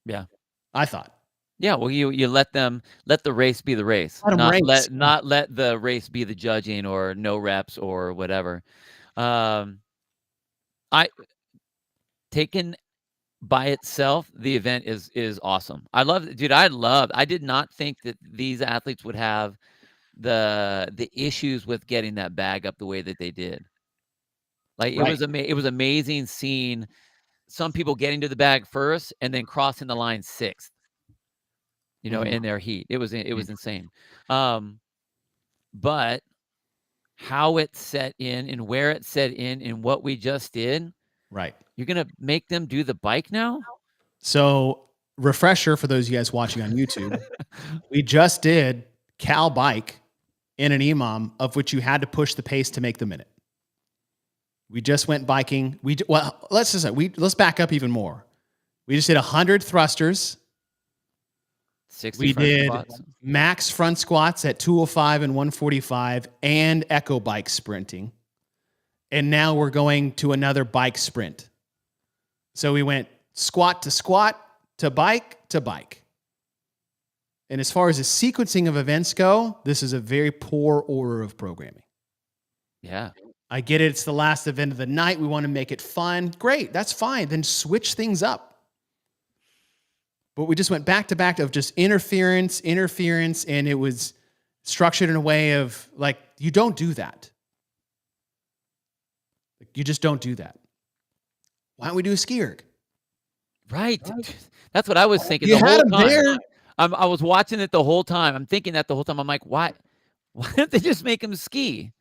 Yeah. I thought. Yeah, well, you let the race be the race, Let 'em race. not let the race be the judging or no reps or whatever. I taken by itself, the event is awesome. I did not think that these athletes would have the issues with getting that bag up the way that they did. Like Right. it was amazing seeing some people getting to the bag first and then crossing the line sixth. In their heat. It was insane. But how it set in and where it set in and what we just did, Right. you're gonna make them do the bike now? So refresher for those of you guys watching on YouTube, we just did Cal Bike in an EMOM of which you had to push the pace to make the minute. We just went biking. Let's back up even more. We just did 100 thrusters. 60 We front did squats. max front squats at 205 and 145 and echo bike sprinting. And now we're going to another bike sprint. So we went squat to bike to bike. And as far as the sequencing of events go, this is a very poor order of programming. Yeah. I get it. It's the last event of the night. We want to make it fun. Great. That's fine. Then switch things up. But we just went back to back of just interference, and it was structured in a way of like, you don't do that. You just don't do that. Why don't we do a ski erg? Right. That's what I was thinking You the had whole him time. there. I was watching it the whole time. I'm thinking that the whole time. I'm like, why don't they just make him ski?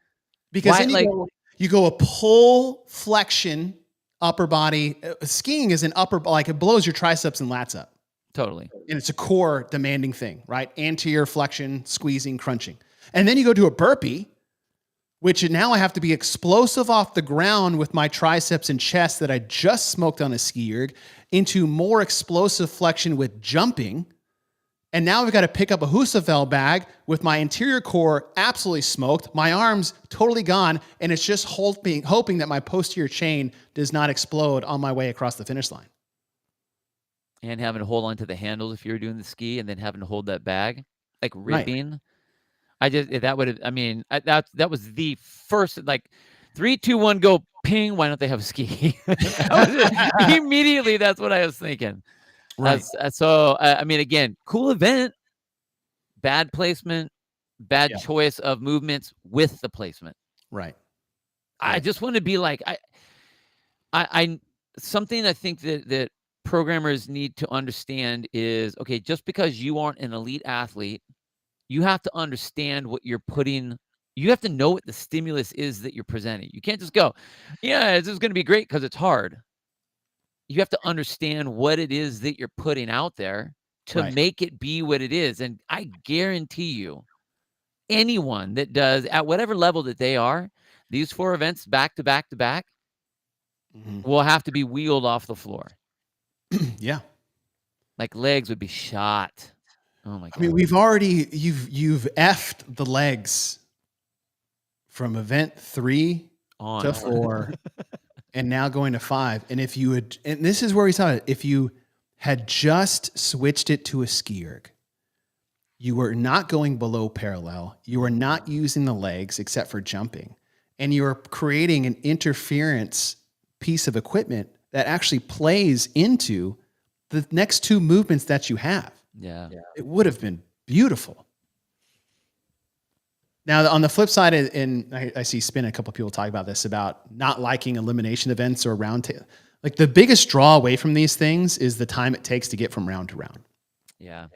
Because Why, then you go a pull flexion upper body. Skiing is an upper, like it blows your triceps and lats up. Totally. And it's a core demanding thing, right? Anterior flexion, squeezing, crunching. And then you go to a burpee, which now I have to be explosive off the ground with my triceps and chest that I just smoked on a ski erg into more explosive flexion with jumping. And now I've got to pick up a Husafel bag with my interior core absolutely smoked, my arms totally gone, and it's just hoping that my posterior chain does not explode on my way across the finish line. And having to hold on to the handles if you're doing the ski and then having to hold that bag, like ripping. Right. That was the first, like 3, 2, 1, go ping. Why don't they have a ski? Immediately, that's what I was thinking. Right. Again, cool event, bad placement, bad choice of movements with the placement. Right. I just want to be like, something I think that programmers need to understand is, okay, just because you aren't an elite athlete, you have to understand what you're putting. You have to know what the stimulus is that you're presenting. You can't just go, yeah, this is going to be great because it's hard. You have to understand what it is that you're putting out there to make it be what it is. And I guarantee you, anyone that does at whatever level that they are, these 4 events back to back to back will have to be wheeled off the floor. Yeah. Like legs would be shot. Oh my God. I mean, you've effed the legs from event 3 to 4 and now going to 5. And if you had, and this is where we saw it, if you had just switched it to a ski erg, you were not going below parallel. You were not using the legs except for jumping. And you were creating an interference piece of equipment that actually plays into the next 2 movements that you have. Yeah. It would have been beautiful. Now, on the flip side, and I see Spin, a couple of people talk about this, about not liking elimination events or round table. Like the biggest draw away from these things is the time it takes to get from round to round. Yeah.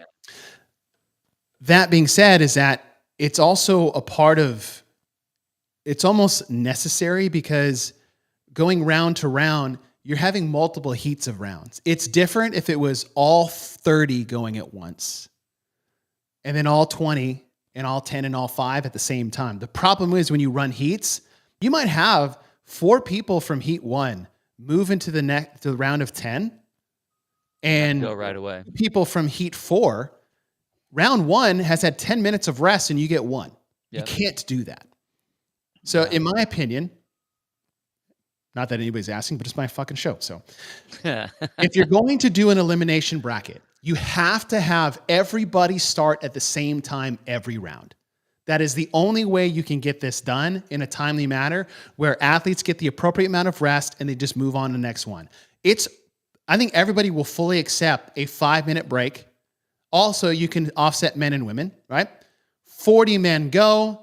That being said, is that it's also a part of, it's almost necessary because going round to round, you're having multiple heats of rounds. It's different if it was all 30 going at once and then all 20 and all 10 and all 5 at the same time. The problem is when you run heats, you might have 4 people from heat 1 move into the round of 10 and go right away. People from heat 4, round 1 has had 10 minutes of rest and you get 1. Yep. You can't do that. So in my opinion, not that anybody's asking, but it's my fucking show. So if you're going to do an elimination bracket, you have to have everybody start at the same time every round. That is the only way you can get this done in a timely manner where athletes get the appropriate amount of rest and they just move on to the next one. I think everybody will fully accept a 5-minute break. Also, you can offset men and women, right? 40 men go,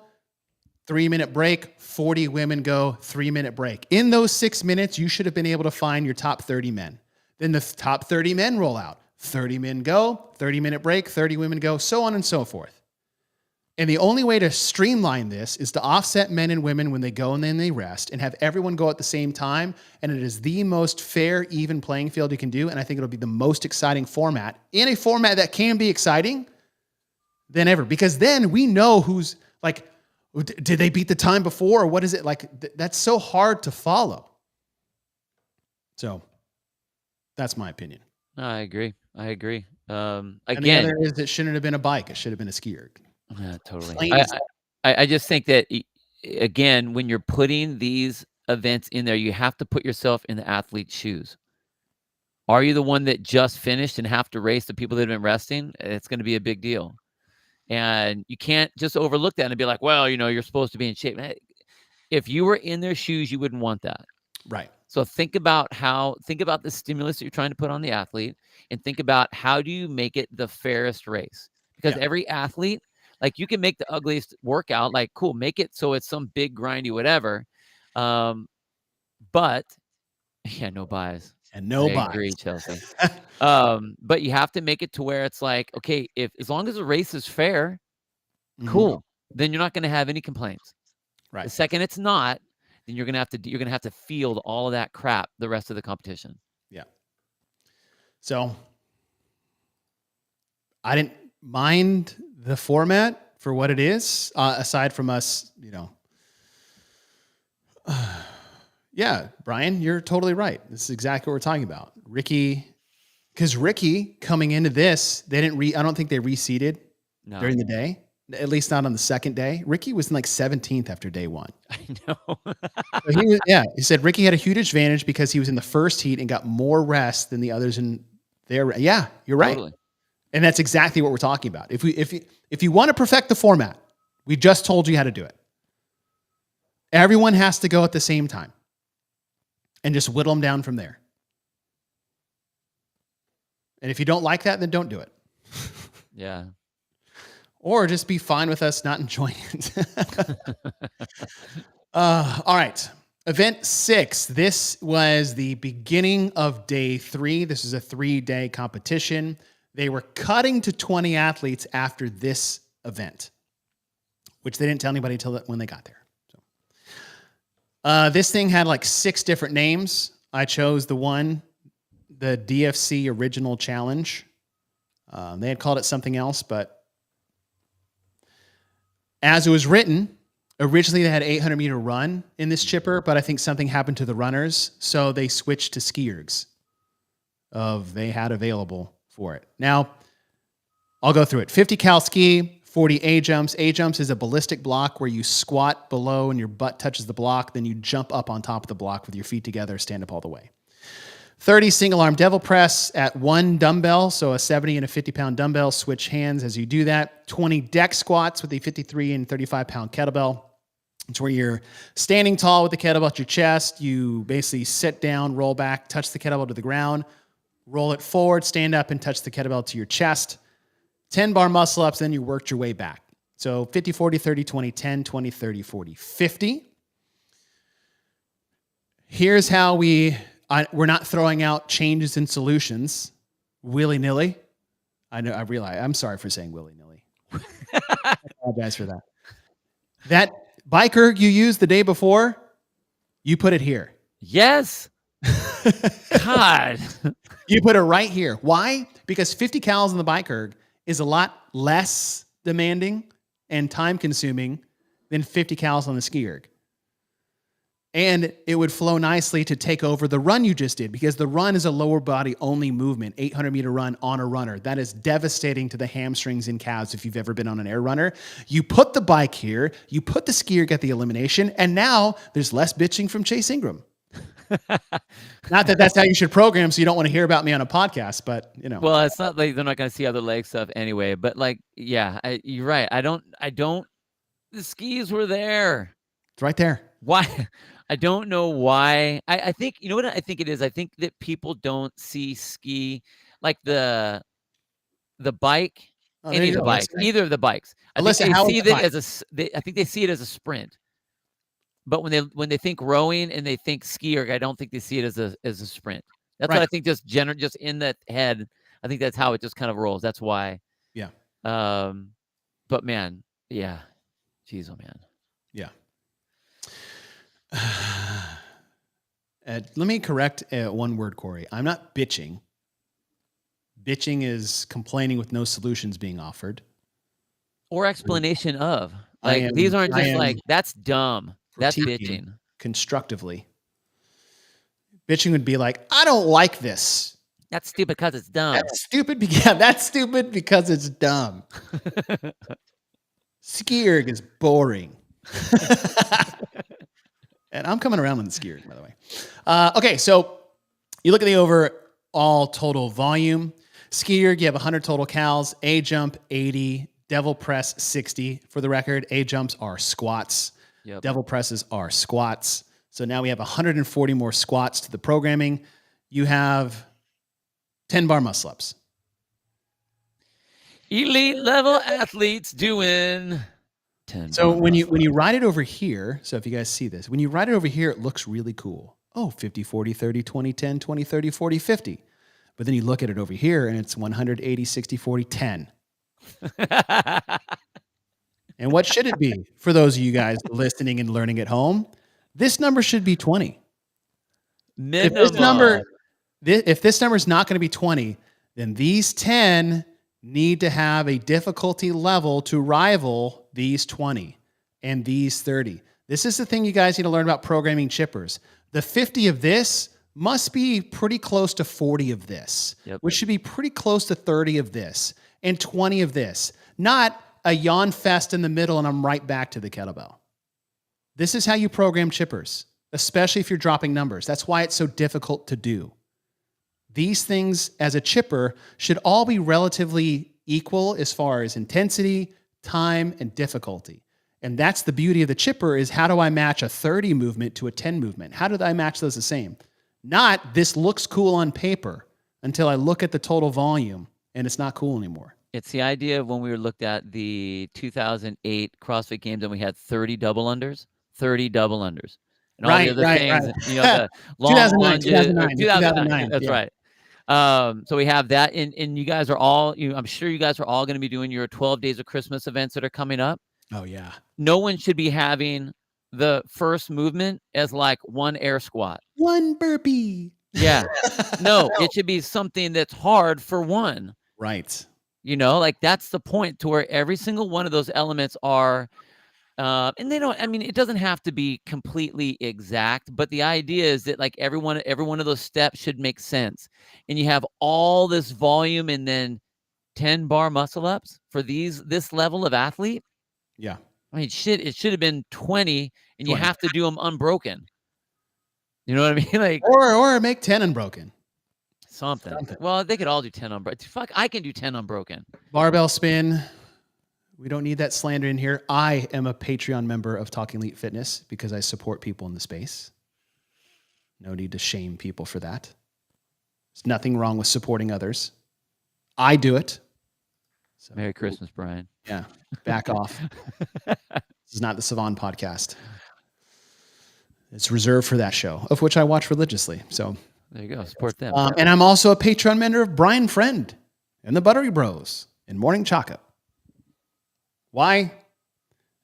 3-minute break, 40 women go, 3-minute break. In those 6 minutes, you should have been able to find your top 30 men. Then the top 30 men roll out. 30 men go, 30-minute break, 30 women go, so on and so forth. And the only way to streamline this is to offset men and women when they go and then they rest and have everyone go at the same time. And it is the most fair, even playing field you can do. And I think it'll be the most exciting format in a format that can be exciting than ever. Because then we know who's like, did they beat the time before? Or what is it like? That's so hard to follow. So that's my opinion. No, I agree. Again, and the other is it shouldn't have been a bike. It should have been a skier. Yeah, totally. I just think that, again, when you're putting these events in there, you have to put yourself in the athlete's shoes. Are you the one that just finished and have to race the people that have been resting? It's going to be a big deal. And you can't just overlook that and be like, well, you're supposed to be in shape. If you were in their shoes, you wouldn't want that. Right. So think about the stimulus that you're trying to put on the athlete and think about how do you make it the fairest race? Because every athlete, like you can make the ugliest workout, like cool, make it so it's some big grindy whatever. But yeah, no bias. And no bias. I agree, Chelsea. But you have to make it to where it's like, okay, as long as the race is fair, cool, then you're not going to have any complaints. Right. The second it's not, then you're gonna have to field all of that crap the rest of the competition. Yeah. So I didn't mind the format for what it is, aside from us, yeah, Brian, you're totally right. This is exactly what we're talking about. Ricky coming into this, I don't think they reseeded during the day, at least not on the second day. Ricky was in like 17th after day 1. I know. So he said Ricky had a huge advantage because he was in the first heat and got more rest than the others in there. Yeah, you're right. Totally. And that's exactly what we're talking about. If you want to perfect the format, we just told you how to do it. Everyone has to go at the same time and just whittle them down from there. And if you don't like that, then don't do it. Yeah. Or just be fine with us not enjoying it. All right. Event 6. This was the beginning of day 3. This is a 3-day competition. They were cutting to 20 athletes after this event, which they didn't tell anybody until when they got there. So, this thing had like 6 different names. I chose the DFC Original Challenge. They had called it something else, but as it was written, originally they had 800-meter run in this chipper, but I think something happened to the runners, so they switched to ski-ergs they had available for it. Now, I'll go through it. 50 cal ski, 40 A-jumps. A-jumps is a ballistic block where you squat below and your butt touches the block, then you jump up on top of the block with your feet together, stand up all the way. 30 single-arm devil press at 1 dumbbell, so a 70 and a 50-pound dumbbell. Switch hands as you do that. 20 deck squats with a 53 and 35-pound kettlebell. It's where you're standing tall with the kettlebell at your chest. You basically sit down, roll back, touch the kettlebell to the ground, roll it forward, stand up, and touch the kettlebell to your chest. 10-bar muscle-ups, then you worked your way back. So 50, 40, 30, 20, 10, 20, 30, 40, 50. Here's how we're not throwing out changes and solutions willy-nilly. I realize. I'm sorry for saying willy-nilly. I apologize for that. That biker you used the day before, you put it here. Yes. God. You put it right here. Why? Because 50 cals on the bike erg is a lot less demanding and time consuming than 50 cals on the ski erg. And it would flow nicely to take over the run you just did, because the run is a lower body only movement, 800-meter run on a runner. That is devastating to the hamstrings and calves if you've ever been on an air runner. You put the bike here, you put the ski erg at the elimination, and now there's less bitching from Chase Ingram. Not that that's how you should program, so you don't want to hear about me on a podcast, but you know. Well, it's not like they're not going to see other leg stuff anyway. But like, yeah, you're right. I don't. The skis were there. It's right there. Why? I don't know why. I think, you know what I think it is? I think that people don't see ski like the bike, any of the bikes, either of the bikes. I think they see it as I think they see it as a sprint. But when they think rowing and they think ski erg, I don't think they see it as a sprint. That's what I think. Just in that head, I think that's how it just kind of rolls. That's why. Yeah. But man, yeah. Jeez, oh man. Yeah. Let me correct one word, Corey. I'm not bitching. Bitching is complaining with no solutions being offered. Or explanation of. Like, these aren't just like, that's dumb. That's bitching. Constructively. Bitching would be like, I don't like this. That's stupid because it's dumb. That's stupid because it's dumb. Ski erg is boring. And I'm coming around on the ski erg, by the way. Okay, so you look at the overall total volume. Ski erg, you have 100 total cals. A jump, 80. Devil press, 60. For the record, A jumps are squats. Yep. Devil presses are squats. So now we have 140 more squats to the programming. You have 10 bar muscle ups. Elite level athletes doing 10. So when you ride it over here, so if you guys see this, when you ride it over here, it looks really cool. Oh, 50, 40, 30, 20, 10, 20, 30, 40, 50. But then you look at it over here and it's 180, 60, 40, 10. And what should it be for those of you guys listening and learning at home? This number should be 20. If this number is not going to be 20, then these 10 need to have a difficulty level to rival these 20 and these 30. This is the thing you guys need to learn about programming chippers. The 50 of this must be pretty close to 40 of this, which should be pretty close to 30 of this and 20 of this. Not a yawn fest in the middle and I'm right back to the kettlebell. This is how you program chippers, especially if you're dropping numbers. That's why it's so difficult to do. These things as a chipper should all be relatively equal as far as intensity, time, and difficulty. And that's the beauty of the chipper is how do I match a 30 movement to a 10 movement? How do I match those the same? Not this looks cool on paper until I look at the total volume and it's not cool anymore. It's the idea of when we looked at the 2008 CrossFit Games and we had 30 double unders. And all the other things, you know, the long 2009. That's right. So we have that, and you guys are all, I'm sure you guys are all going to be doing your 12 days of Christmas events that are coming up. Oh yeah. No one should be having the first movement as like one air squat, one burpee. Yeah. No, it should be something that's hard for one. Right. You know, like that's the point to where every single one of those elements are, and they don't, I mean, it doesn't have to be completely exact, but the idea is that like every one of those steps should make sense. And you have all this volume and then 10 bar muscle ups for this level of athlete. Yeah. I mean, it should have been 20 and you have to do them unbroken. You know what I mean? Like, or make 10 unbroken. Something. Well, they could all do 10 unbroken. Fuck, I can do 10 unbroken. Barbell spin. We don't need that slander in here. I am a Patreon member of Talking Elite Fitness because I support people in the space. No need to shame people for that. There's nothing wrong with supporting others. I do it. So, Merry Christmas, Brian. Yeah, back off. This is not the Savon podcast. It's reserved for that show, of which I watch religiously. So there you go. Support them. And I'm also a Patreon member of Brian Friend and the Buttery Bros and Morning Chocolate. Why?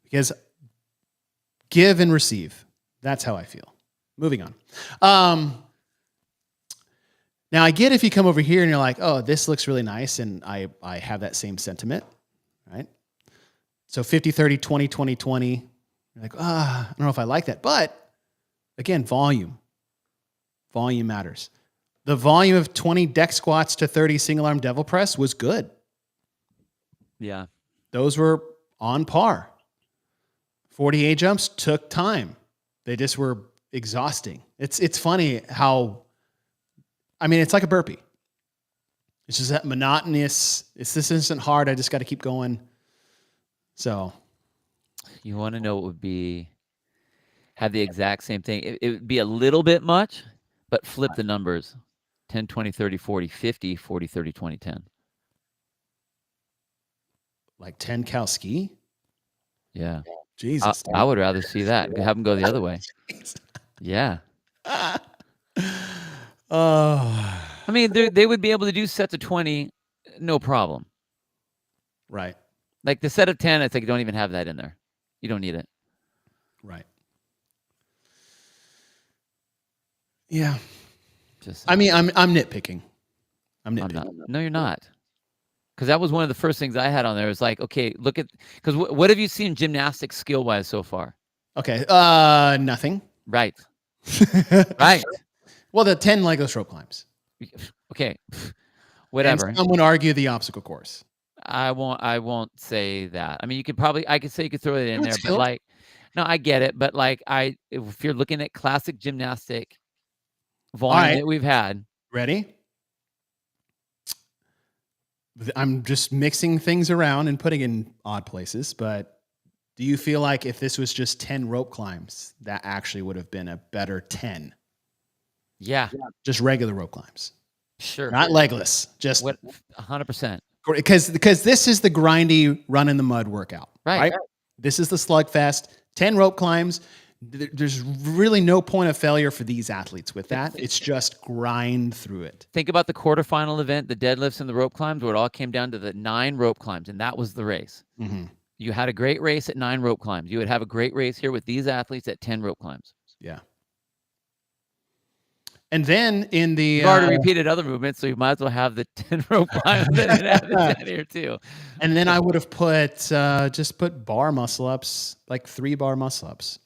Because give and receive. That's how I feel. Moving on. Now I get if you come over here and you're like, oh, this looks really nice. And I have that same sentiment, right? So 50, 30, 20, 20, 20. You're like, I don't know if I like that. But again, volume matters. The volume of 20 deck squats to 30 single arm devil press was good. Yeah. Those were on par. 40 A jumps took time. They just were exhausting. It's funny how, I mean, it's like a burpee. It's just that monotonous. This isn't hard. I just got to keep going. So you want to know what would be, have the exact same thing. It would be a little bit much, but flip the numbers. 10, 20, 30, 40, 50, 40, 30, 20, 10. Like 10 cal ski? Yeah. Jesus. I would rather see that. Have them go the other way. Yeah. Oh. I mean, they would be able to do sets of 20, no problem. Right. Like the set of 10, it's like you don't even have that in there. You don't need it. Right. Yeah. Just. I mean, I'm nitpicking. I'm not. No, you're not. Because that was one of the first things I had on there. It was like, okay, look at, because what have you seen gymnastics skill wise so far? Okay. Nothing. Right. Right. Well, the 10 legless rope climbs. Okay. Whatever. And some would argue the obstacle course. I won't say that. I mean, I could say you could throw it in there, but like, no, I get it. But like, if you're looking at classic gymnastic volume that we've had. Ready? I'm just mixing things around and putting in odd places, but do you feel like if this was just 10 rope climbs, that actually would have been a better 10? Yeah. Just regular rope climbs. Sure. Not legless. Just 100%. Because this is the grindy run in the mud workout. Right? This is the slugfest. 10 rope climbs. There's really no point of failure for these athletes with that. It's just grind through it. Think about the quarterfinal event, the deadlifts and the rope climbs, where it all came down to the 9 rope climbs, and that was the race. Mm-hmm. You had a great race at 9 rope climbs. You would have a great race here with these athletes at 10 rope climbs. Yeah. And then in the... You've already repeated other movements, so you might as well have the 10 rope climbs and have the 10 here too. And then I would have just put bar muscle-ups, like 3 bar muscle-ups.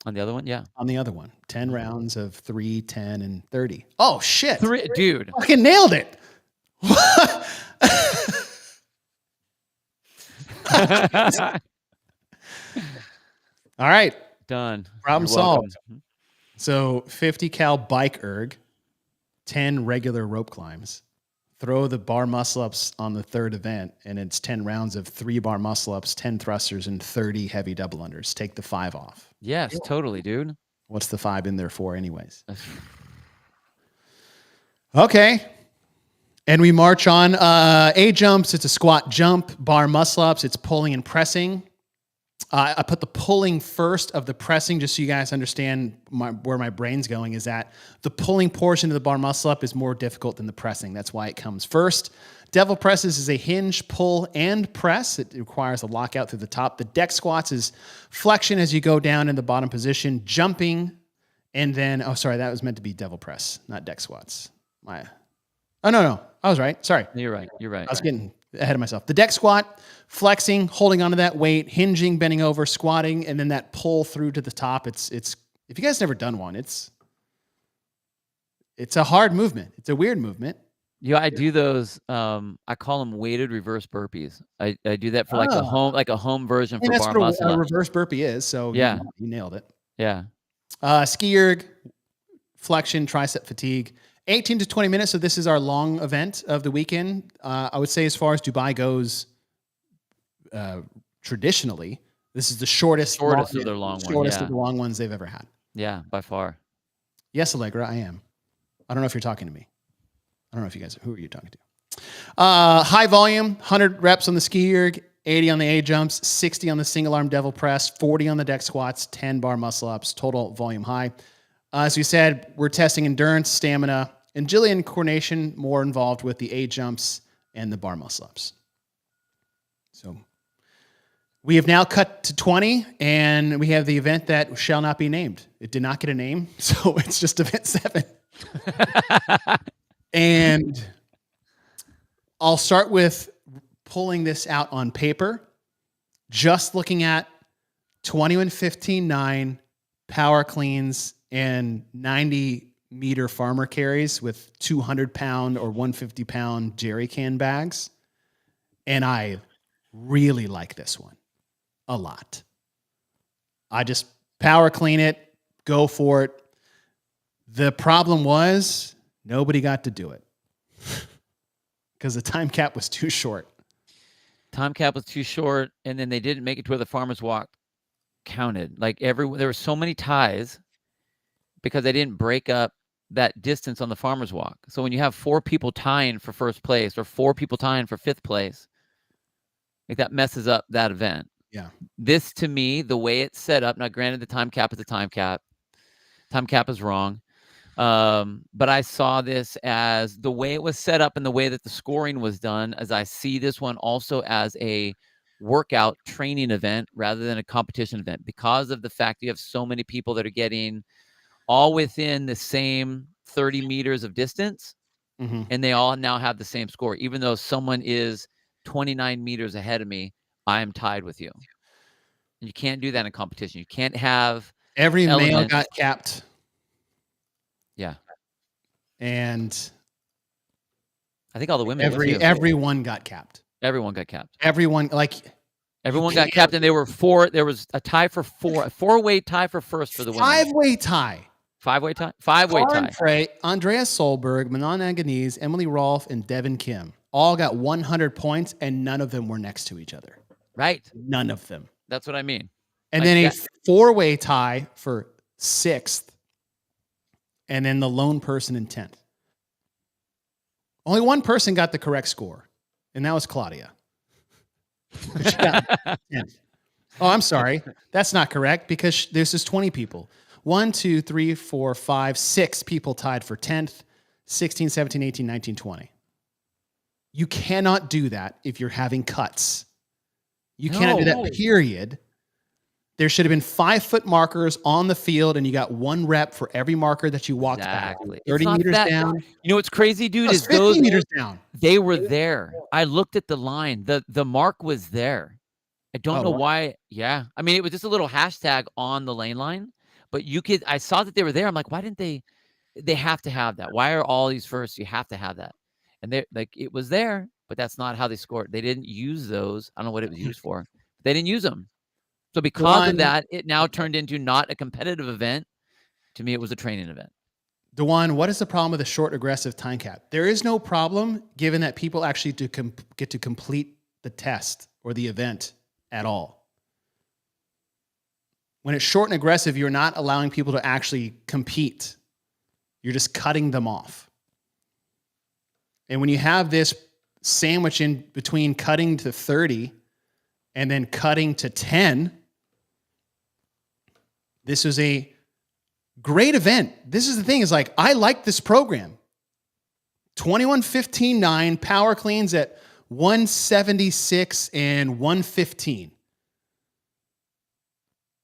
On the other one, yeah. On the other one, 10 rounds of 3, 10, and 30. Oh, shit. 3, dude. Fucking nailed it. All right. Done. Problem solved. So 50 cal bike erg, 10 regular rope climbs. Throw the bar muscle-ups on the third event, and it's 10 rounds of 3 bar muscle-ups, 10 thrusters, and 30 heavy double unders. Take the 5 off. Yes, totally, dude. What's the 5 in there for anyways? Okay. And we march on. A jumps, it's a squat jump. Bar muscle-ups, it's pulling and pressing. I put the pulling first of the pressing, just so you guys understand where my brain's going, is that the pulling portion of the bar muscle-up is more difficult than the pressing. That's why it comes first. Devil presses is a hinge, pull, and press. It requires a lockout through the top. The deck squats is flexion as you go down in the bottom position, jumping, and then, that was meant to be devil press, not deck squats. No, I was right. Sorry. You're right. I was getting ahead of myself. The deck squat, flexing, holding onto that weight, hinging, bending over, squatting, and then that pull through to the top. It's if you guys never done one, it's a hard movement. It's a weird movement. Yeah, I do those. I call them weighted reverse burpees. I do that for like a home version for bar muscle. That's what a reverse burpee is. So yeah, you nailed it. Yeah. Ski erg, flexion, tricep fatigue. 18 to 20 minutes. So this is our long event of the weekend. I would say as far as Dubai goes, traditionally, this is the shortest of their long ones. Shortest of the long ones they've ever had. Yeah, by far. Yes, Allegra, I am. I don't know if you're talking to me. I don't know if you guys, who are you talking to? High volume, 100 reps on the ski erg, 80 on the A jumps, 60 on the single arm devil press, 40 on the deck squats, 10 bar muscle ups, total volume high. As we said, we're testing endurance, stamina, agility and coordination, more involved with the A jumps and the bar muscle ups. So we have now cut to 20, and we have the event that shall not be named. It did not get a name, so it's just event 7. And I'll start with pulling this out on paper, just looking at 21:15.9 power cleans and 90-meter farmer carries with 200-pound or 150-pound jerry can bags. And I really like this one a lot. I just power clean it, go for it. The problem was nobody got to do it because the time cap was too short. Time cap was too short, and then they didn't make it to where the farmer's walk counted. Like there were so many ties because they didn't break up that distance on the farmer's walk. So when you have 4 people tying for first place or 4 people tying for 5th place, like that messes up that event. Yeah. This, to me, the way it's set up, now granted the time cap is a time cap. Time cap is wrong. But I saw this as the way it was set up and the way that the scoring was done, as I see this one also as a workout training event rather than a competition event, because of the fact you have so many people that are getting all within the same 30 meters of distance, and they all now have the same score. Even though someone is 29 meters ahead of me, I am tied with you. You can't do that in competition. You can't have every male got capped. Yeah. And I think all the women everyone got capped. Everyone got capped. Everyone got capped, and there was a tie for 4, a 4-way tie for first for the women. 5-way tie. 5-way tie? 5-way tie. Frey, Andreas Solberg, Manon Anganese, Emily Rolfe, and Devin Kim all got 100 points, and none of them were next to each other. Right. None of them. That's what I mean. And then a 4-way tie for 6th, and then the lone person in 10th. Only one person got the correct score, and that was Claudia. She got 10th. Oh, I'm sorry. That's not correct because this is 20 people. 1, 2, 3, 4, 5, 6 people tied for 10th, 16, 17, 18, 19, 20. You cannot do that if you're having cuts. You cannot do that, period. There should have been 5-foot markers on the field, and you got 1 rep for every marker that you walked back. 30 meters down. You know what's crazy, dude? Is 50 those meters down. They were there. I looked at the line. The mark was there. I don't know why. Yeah. I mean, it was just a little hashtag on the lane line, but I saw that they were there. I'm like, why didn't they have to have that? Why are all these first? You have to have that. And it was there, but that's not how they scored. They didn't use those. I don't know what it was used for. They didn't use them. So because of that, it now turned into not a competitive event. To me, it was a training event. DeJuan, what is the problem with a short, aggressive time cap? There is no problem given that people actually get to complete the test or the event at all. When it's short and aggressive, you're not allowing people to actually compete. You're just cutting them off. And when you have this sandwich in between cutting to 30 and then cutting to 10, this is a great event. This is the thing, is like, I like this program. 21:15.9 power cleans at 176 and 115.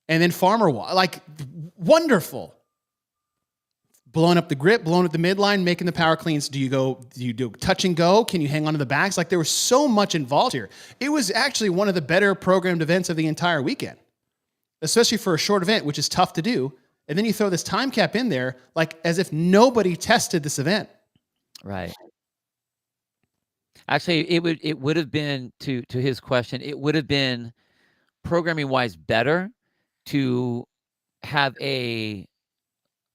And then farmer walk, like, wonderful. Blowing up the grip, blowing up the midline, making the power cleans. Do you do touch and go? Can you hang on to the bags? Like, there was so much involved here. It was actually one of the better programmed events of the entire weekend, especially for a short event, which is tough to do. And then you throw this time cap in there, like as if nobody tested this event. Right. Actually, it would have been, to his question, it would have been programming wise better to have a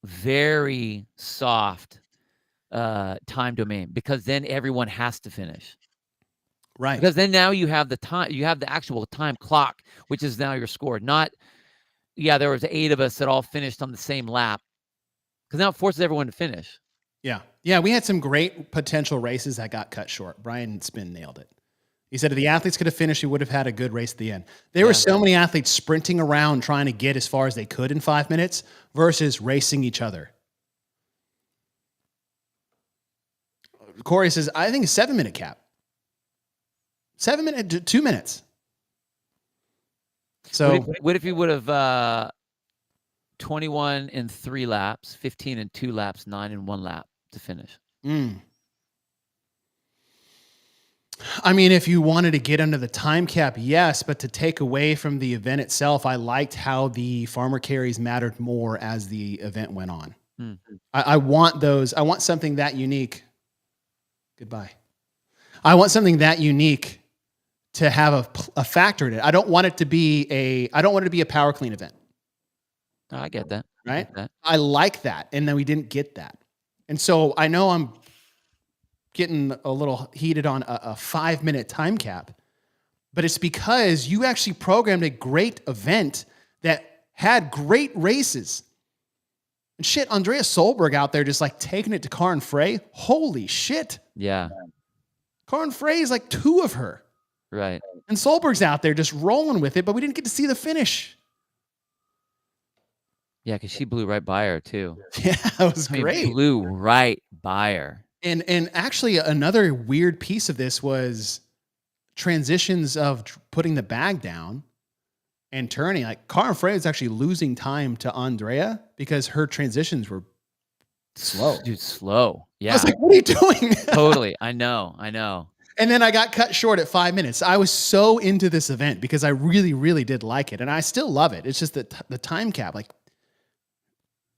very soft time domain, because then everyone has to finish. Right. Because then now you have the time, you have the actual time clock, which is now your score. Not, there was 8 of us that all finished on the same lap. Because now it forces everyone to finish. Yeah. Yeah, we had some great potential races that got cut short. Brian Spin nailed it. He said if the athletes could have finished, he would have had a good race at the end. There were so many athletes sprinting around trying to get as far as they could in 5 minutes versus racing each other. Corey says, I think a 7-minute cap. 2 minutes. So what if you would have 21 in 3 laps, 15 in 2 laps, 9 in 1 lap to finish? I mean, if you wanted to get under the time cap, yes, but to take away from the event itself, I liked how the farmer carries mattered more as the event went on. Hmm. I want those. I want something that unique. Goodbye. I want something that unique to have a factor in it. I don't want it to be a power clean event. Oh, I get that. I Right? get that. I like that. And then we didn't get that. And so I know I'm getting a little heated on a 5-minute time cap, but it's because you actually programmed a great event that had great races. And shit, Andreas Solberg out there just like taking it to Karin Frey. Holy shit. Yeah. Karin Frey is like 2 of her. Right. And Solberg's out there just rolling with it, but we didn't get to see the finish. Yeah, because she blew right by her too. Yeah, it was great. Blew right by her. And actually another weird piece of this was transitions of putting the bag down and turning. Like Karin Frey was actually losing time to Andrea because her transitions were slow. Dude, slow. Yeah. I was like, what are you doing? Totally. I know. And then I got cut short at 5 minutes. I was so into this event because I really, really did like it. And I still love it. It's just that the time cap, like,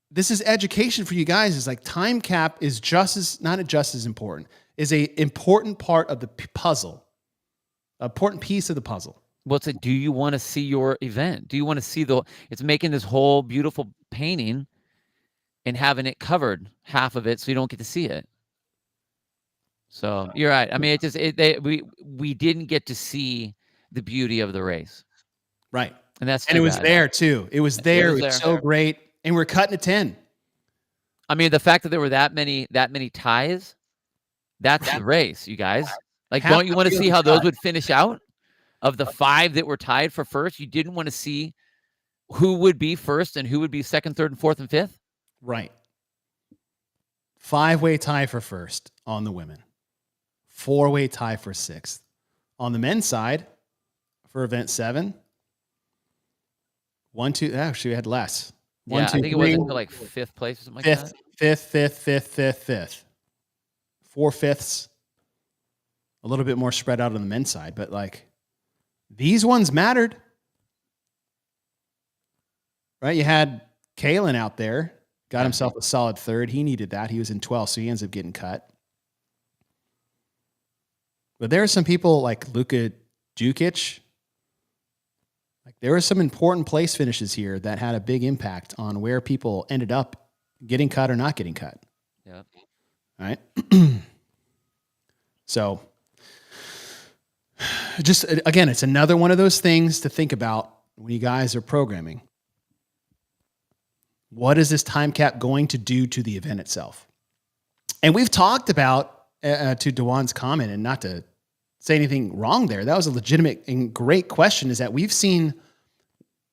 this is education for you guys. Is like time cap is not just as important, is a important part of the puzzle, important piece of the puzzle. Well, it's like, do you want to see your event? Do you want to see it's making this whole beautiful painting and having it covered half of it so you don't get to see it. So you're right. I mean, we didn't get to see the beauty of the race. Right. And it was there too. It was there. It was so great. And we're cutting to 10. I mean, the fact that there were that many ties, that's the race, you guys. Like, don't you want to see how those would finish out? Of the 5 that were tied for first, you didn't want to see who would be first and who would be second, third, and fourth, and fifth? Right. 5-way tie for first on the women. 4-way tie for sixth. On the men's side, for event 7, 1, 2, actually we had less. Yeah, I think it was until like 5th place or something like that. Fifth. 4/5. A little bit more spread out on the men's side, but like these ones mattered. Right? You had Kalen out there, got himself a solid 3rd. He needed that. He was in 12th, so he ends up getting cut. But there are some people like Luka Jukic. Like there were some important place finishes here that had a big impact on where people ended up getting cut or not getting cut. Yeah. All right. So just again, it's another one of those things to think about when you guys are programming. What is this time cap going to do to the event itself? And we've talked about, to Dewan's comment, and not to say anything wrong there, that was a legitimate and great question, is that we've seen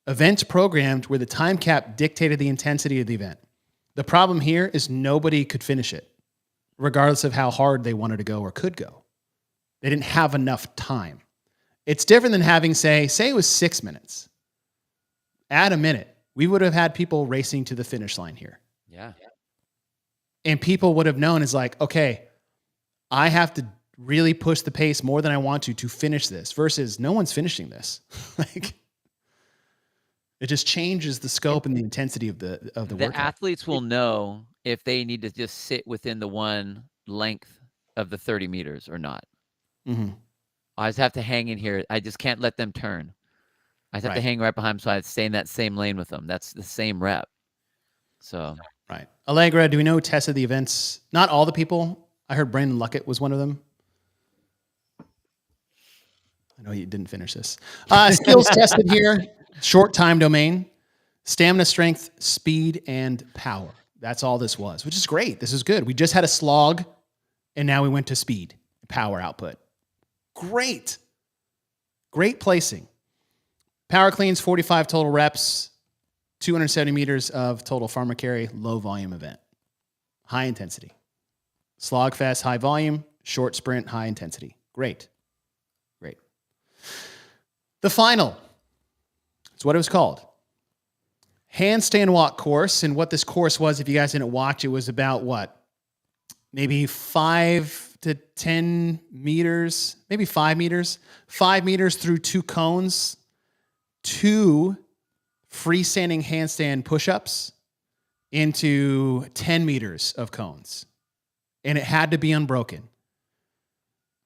events programmed where the time cap dictated the intensity of the event. The problem here is nobody could finish it, regardless of how hard they wanted to go or could go. They didn't have enough time. It's different than having, say it was 6 minutes. Add a minute. We would have had people racing to the finish line here. Yeah. And people would have known, is like, okay, I have to really push the pace more than I want to finish this, versus no one's finishing this. Like, it just changes the scope and the intensity of the workout. The athletes will know if they need to just sit within the one length of the 30 meters or not. Mm-hmm. I just have to hang in here. I just can't let them turn. I just have to hang right behind them, so I stay in that same lane with them. That's the same rep. So right. Allegra, do we know who tested the events? Not all the people. I heard Brandon Luckett was one of them. I know you didn't finish this. Skills tested here. Short time domain, stamina, strength, speed, and power. That's all this was, which is great. This is good. We just had a slog, and now we went to speed, power output. Great. Great placing. Power cleans, 45 total reps, 270 meters of total farmer carry, low volume event. High intensity. Slog fest, high volume, short sprint, high intensity. Great. Great. The final. That's what it was called. Handstand walk course. And what this course was, if you guys didn't watch, it was about what? Maybe 5 to 10 meters, maybe 5 meters, 5 meters through 2 cones, 2 freestanding handstand push-ups into 10 meters of cones. And it had to be unbroken.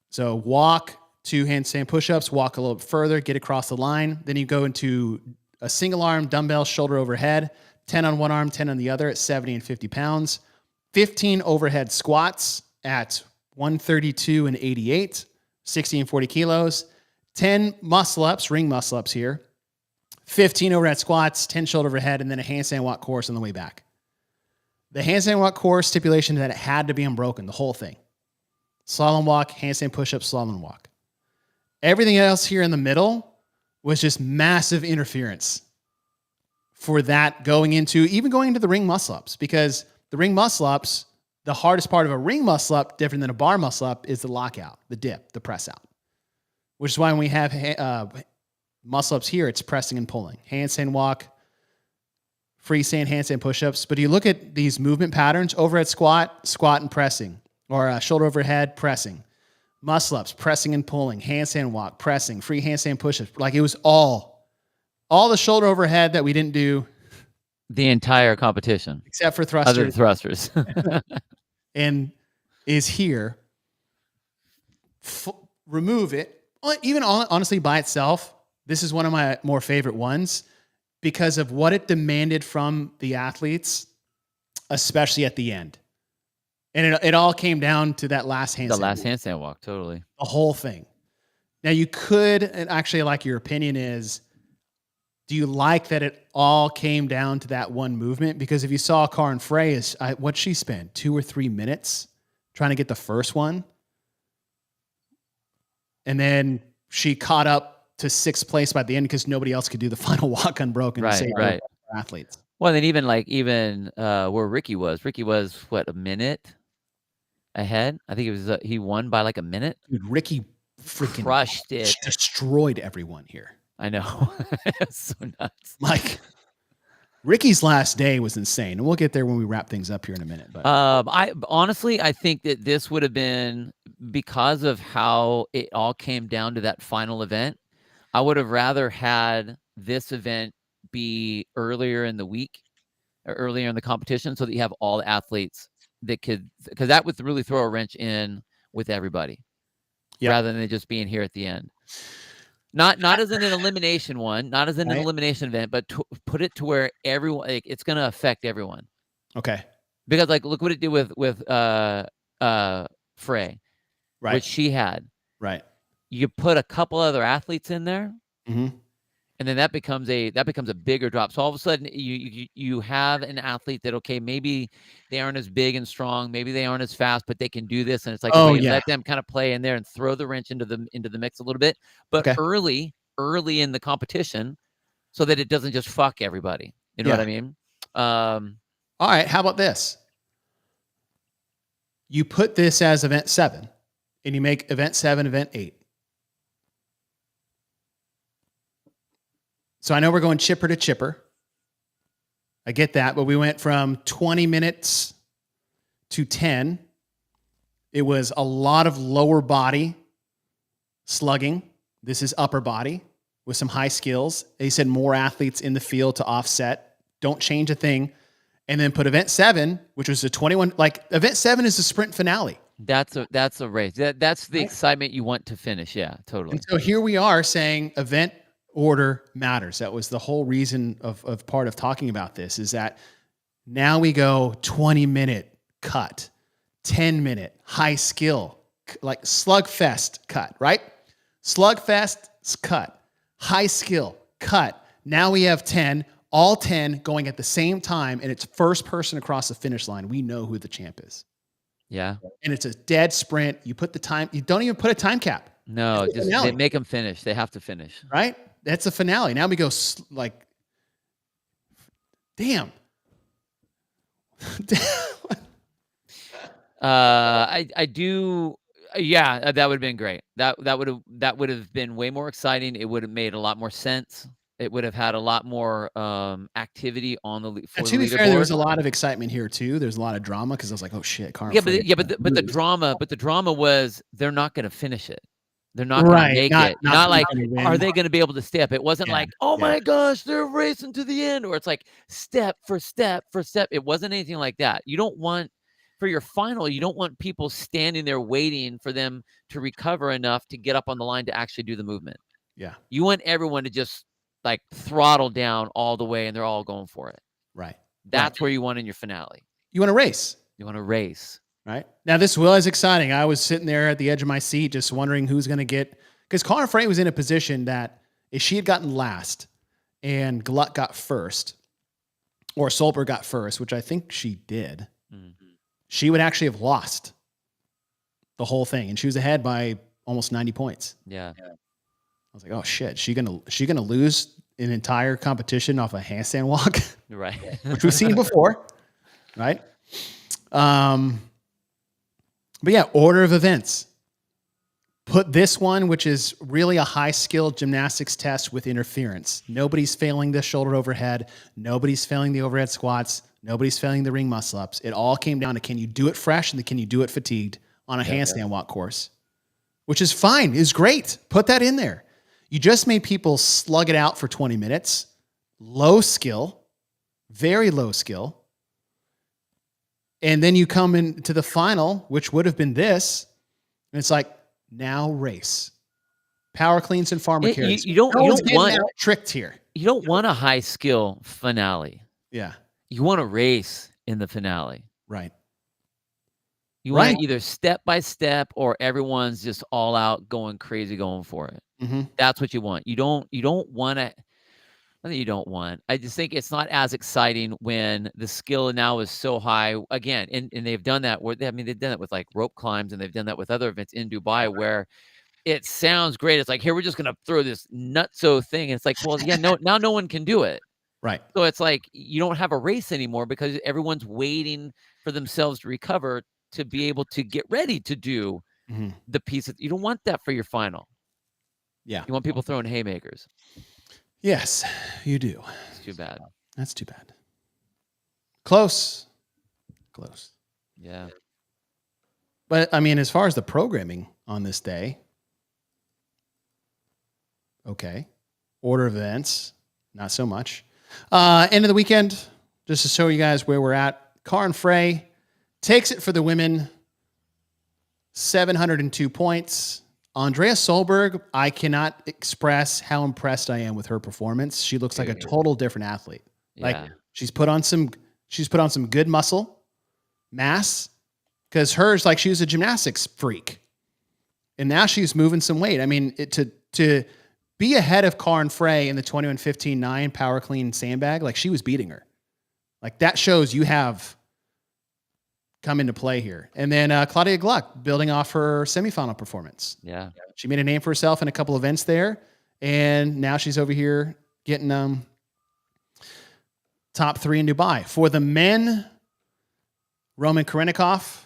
So walk, 2 handstand push-ups, walk a little bit further, get across the line. Then you go into a single arm dumbbell shoulder overhead, 10 on one arm, 10 on the other at 70 and 50 pounds. 15 overhead squats at 132 and 88, 60 and 40 kilos. 10 muscle ups, ring muscle ups here. 15 overhead squats, 10 shoulder overhead, and then a handstand walk course on the way back. The handstand walk course stipulation that it had to be unbroken, the whole thing. Slalom walk, handstand push-up, slalom walk. Everything else here in the middle was just massive interference for that going into the ring muscle-ups, because the ring muscle-ups, the hardest part of a ring muscle-up, different than a bar muscle-up, is the lockout, the dip, the press-out, which is why when we have muscle-ups here, it's pressing and pulling. Handstand walk, freestand, handstand push-ups. But you look at these movement patterns: overhead squat, squat and pressing, or shoulder overhead, pressing. Muscle-ups, pressing and pulling. Handstand walk, pressing. Free handstand push-ups. Like, it was all the shoulder overhead that we didn't do the entire competition, except for thrusters. Other thrusters. And is here. Remove it. Even honestly, by itself, this is one of my more favorite ones because of what it demanded from the athletes, especially at the end. And it all came down to that last handstand. The last handstand walk, totally. The whole thing. Now you could, and actually, like, your opinion is, do you like that it all came down to that one movement? Because if you saw Karin Frey, what'd she spend? 2 or 3 minutes trying to get the first one? And then she caught up to 6th place by the end because nobody else could do the final walk unbroken. Right. Athletes. Well, then even where Ricky was what, a minute ahead? I think it was he won by like a minute. Dude, Ricky freaking crushed it, destroyed everyone here. I know. It's so nuts. Like, Ricky's last day was insane, and we'll get there when we wrap things up here in a minute. But I think that this would have been, because of how it all came down to that final event, I would have rather had this event be earlier in the week or earlier in the competition, so that you have all the athletes that could, because that would really throw a wrench in with everybody, rather than just being here at the end. Not as an elimination one, not as an elimination event, but to put it to where everyone, like, it's going to affect everyone. Okay. Because, like, look what it did with Frey, which she had. Right. You put a couple other athletes in there, and then that becomes a bigger drop. So all of a sudden, you have an athlete that, okay, maybe they aren't as big and strong, maybe they aren't as fast, but they can do this, and it's like, let them kind of play in there and throw the wrench into the mix a little bit, but early in the competition, so that it doesn't just fuck everybody. You know what I mean? All right. How about this? You put this as event 7, and you make event 7 event 8. So I know we're going chipper to chipper. I get that, but we went from 20 minutes to 10. It was a lot of lower body slugging. This is upper body with some high skills. They said more athletes in the field to offset. Don't change a thing. And then put event 7, which was a 21. Like, event 7 is the sprint finale. That's a race. That's the excitement you want to finish. Yeah, totally. And so here we are saying event order matters. That was the whole reason of part of talking about this, is that now we go 20-minute cut, 10-minute high skill, like slugfest cut, right? Slugfest cut, high skill cut. Now we have 10, all 10 going at the same time, and it's first person across the finish line. We know who the champ is. Yeah. And it's a dead sprint. You put the time, you don't even put a time cap. No, just they make them finish. They have to finish. Right? That's a finale. Now we go like, damn. I do. Yeah, that would have been great. That would have been way more exciting. It would have made a lot more sense. It would have had a lot more activity on the And for to the be fair, there was leaderboard. a lot of excitement here too. There's a lot of drama because I was like, "Oh shit, Conor Yeah, Frey." but the drama was they're not going to finish it. They're not going to Right, make not it. not Not who's like, gonna are win. they going to be able to step? It wasn't Yeah, like, oh yeah, my gosh, they're racing to the end, or it's like step for step for step. It wasn't anything like that. You don't want for your final, you don't want people standing there waiting for them to recover enough to get up on the line to actually do the movement. yeah. You want everyone to just like throttle down all the way and they're all going for it. Right, right. That's where you want in your finale. You want to race, You want to race. right? Now this was exciting. I was sitting there at the edge of my seat, just wondering who's going to get, because Conor Frey was in a position that if she had gotten last and Gluck got first, or Solberg got first, which I think she did, she would actually have lost the whole thing, and she was ahead by almost 90 points. Yeah. I was like, oh shit, she gonna lose an entire competition off a handstand walk, Right. which we've seen before, right? But yeah, order of events. Put this one, which is really a high-skilled gymnastics test with interference. Nobody's failing the shoulder overhead. Nobody's failing the overhead squats. Nobody's failing the ring muscle-ups. It all came down to, can you do it fresh and can you do it fatigued on a handstand walk course? Which is fine. Is great. Put that in there. You just made people slug it out for 20 minutes. Low skill. Very low skill. And then you come into the final, which would have been this, and it's like, now race. Power cleans and farmer carries. You don't want tricked here. You don't want a high skill finale. Yeah. You want a race in the finale. Right. You want to either step by step or everyone's just all out going crazy going for it. Mm-hmm. That's what you want. You don't want to. I think you don't want. I just think it's not as exciting when the skill now is so high again, and they've done that. They've done it with like rope climbs, and they've done that with other events in Dubai where it sounds great. It's like, here we're just gonna throw this nutso thing, and it's like, well, yeah, now no one can do it. Right. So it's like you don't have a race anymore because everyone's waiting for themselves to recover to be able to get ready to do the pieces. You don't want that for your final. Yeah. You want people throwing haymakers. Yes, you do. It's too bad. That's too bad. Close. Yeah. But I mean, as far as the programming on this day, okay. Order of events, not so much. End of the weekend, just to show you guys where we're at. Conor Frey takes it for the women, 702 points. Andrea Solberg, I cannot express how impressed I am with her performance. She looks like a total different athlete. Like she's put on some good muscle mass, because hers, like, she was a gymnastics freak, and now she's moving some weight. I mean, to be ahead of Conor Frey in the 21:15.9 power clean sandbag, like, she was beating her. Like, that shows you have come into play here. And then Claudia Gluck, building off her semifinal performance. Yeah. She made a name for herself in a couple events there, and now she's over here getting top 3 in Dubai. For the men, Roman Karenikov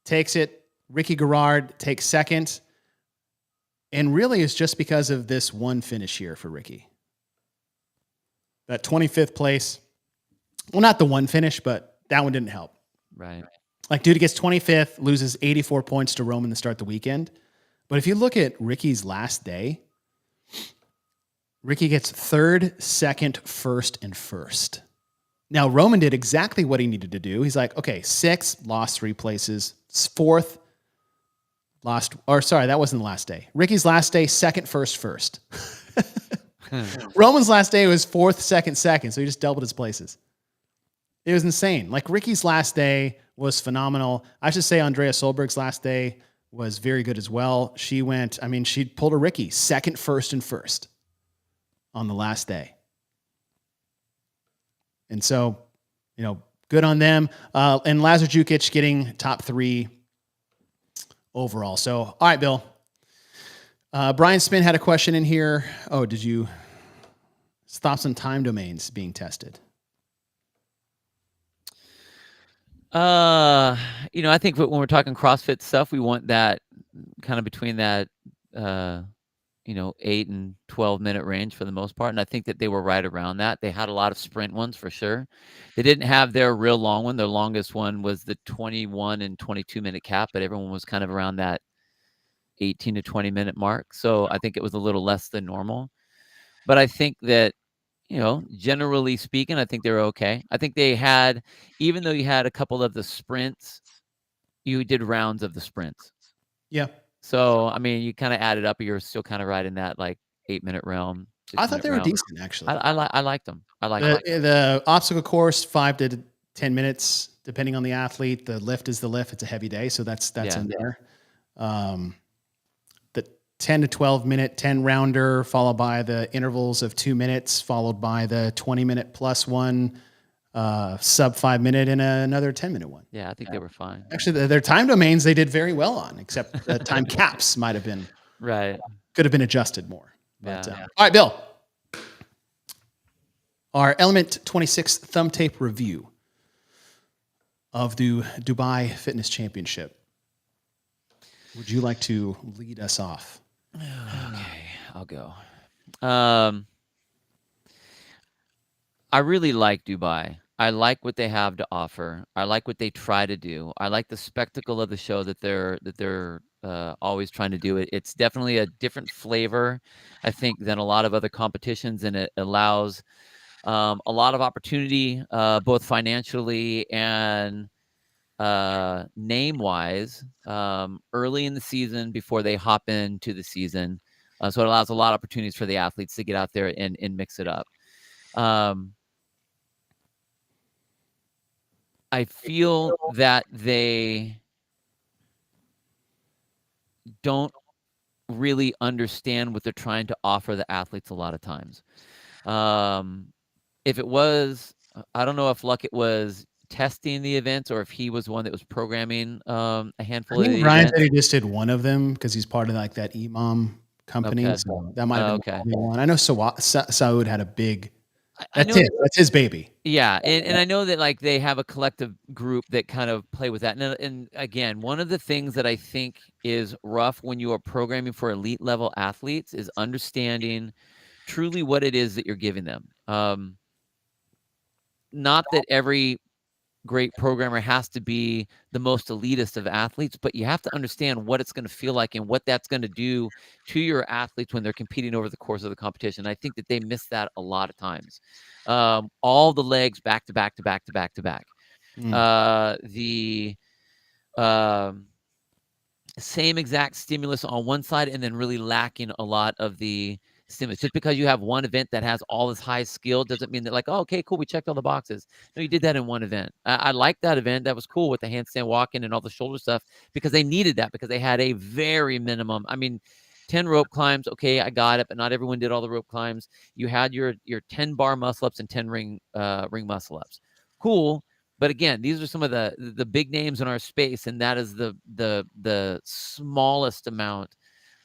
takes it. Ricky Garrard takes second. And really it's just because of this one finish here for Ricky. That 25th place. Well, not the one finish, but that one didn't help. Right. Like, dude gets 25th, loses 84 points to Roman to start the weekend. But if you look at Ricky's last day, Ricky gets 3rd, 2nd, 1st, and 1st. Now, Roman did exactly what he needed to do. He's like, okay, 6th, lost 3 places. 4th, that wasn't the last day. Ricky's last day, 2nd, 1st, 1st. Roman's last day was 4th, 2nd, 2nd, so he just doubled his places. It was insane. Like, Ricky's last day was phenomenal. I should say Andrea Solberg's last day was very good as well. She pulled a Ricky, 2nd, 1st, and 1st on the last day. And so, good on them. And Lazar Jukic getting top 3 overall. So, all right, Bill. Brian Spin had a question in here. Oh, did you stop some time domains being tested? I think when we're talking CrossFit stuff, we want that kind of between that 8 and 12-minute range for the most part, and I think that they were right around that. They had a lot of sprint ones for sure. They didn't have their real long one. Their longest one was the 21 and 22-minute cap, but everyone was kind of around that 18 to 20-minute mark. So I think it was a little less than normal. But I think that, generally speaking, I think they were okay. I think they had, even though you had a couple of the sprints, you did rounds of the sprints. Yeah. So, I mean, you kind of added up, you're still kind of right in that like 8-minute realm. I thought they were realm. decent, actually. I liked them. I liked them. The obstacle course, 5 to 10 minutes, depending on the athlete. The lift is the lift. It's a heavy day, so that's in there. The 10 to 12-minute 10 rounder, followed by the intervals of 2 minutes, followed by the 20-minute plus one, sub 5 minute, and another 10-minute one. Yeah, I think they were fine. Actually, their time domains they did very well on, except the time caps might have been right. Could have been adjusted more. But, Yeah. All right, Bill. Our Element 26 thumb tape review of the Dubai Fitness Championship. Would you like to lead us off? Okay, I'll go. I really like Dubai. I like what they have to offer. I like what they try to do. I like the spectacle of the show that they're always trying to do. It's definitely a different flavor, I think, than a lot of other competitions, and it allows a lot of opportunity, both financially and name-wise, early in the season before they hop into the season. So it allows a lot of opportunities for the athletes to get out there and mix it up. I feel that they don't really understand what they're trying to offer the athletes a lot of times. If it was, I don't know if Luckett was testing the events or if he was one that was programming a handful of the Ryan events. said he just did one of them because he's part of like that EMOM company. Okay. So that might have been okay. one. I know Saud had a big. That's his baby. Yeah, and I know that like they have a collective group that kind of play with that. And again, one of the things that I think is rough when you are programming for elite level athletes is understanding truly what it is that you're giving them. Not that every great programmer has to be the most elitist of athletes, but you have to understand what it's going to feel like and what that's going to do to your athletes when they're competing over the course of the competition. I think that they miss that a lot of times. All the legs back to back to back to back to back. The same exact stimulus on one side and then really lacking a lot of the stimulus. Just because you have one event that has all this high skill doesn't mean that like, oh, okay, cool, we checked all the boxes. No, you did that in one event. I liked that event. That was cool with the handstand walking and all the shoulder stuff because they needed that because they had a very minimum. I mean, 10 rope climbs, okay, I got it, but not everyone did all the rope climbs. You had your 10 bar muscle ups and 10 ring muscle ups. Cool. But again, these are some of the big names in our space, and that is the smallest amount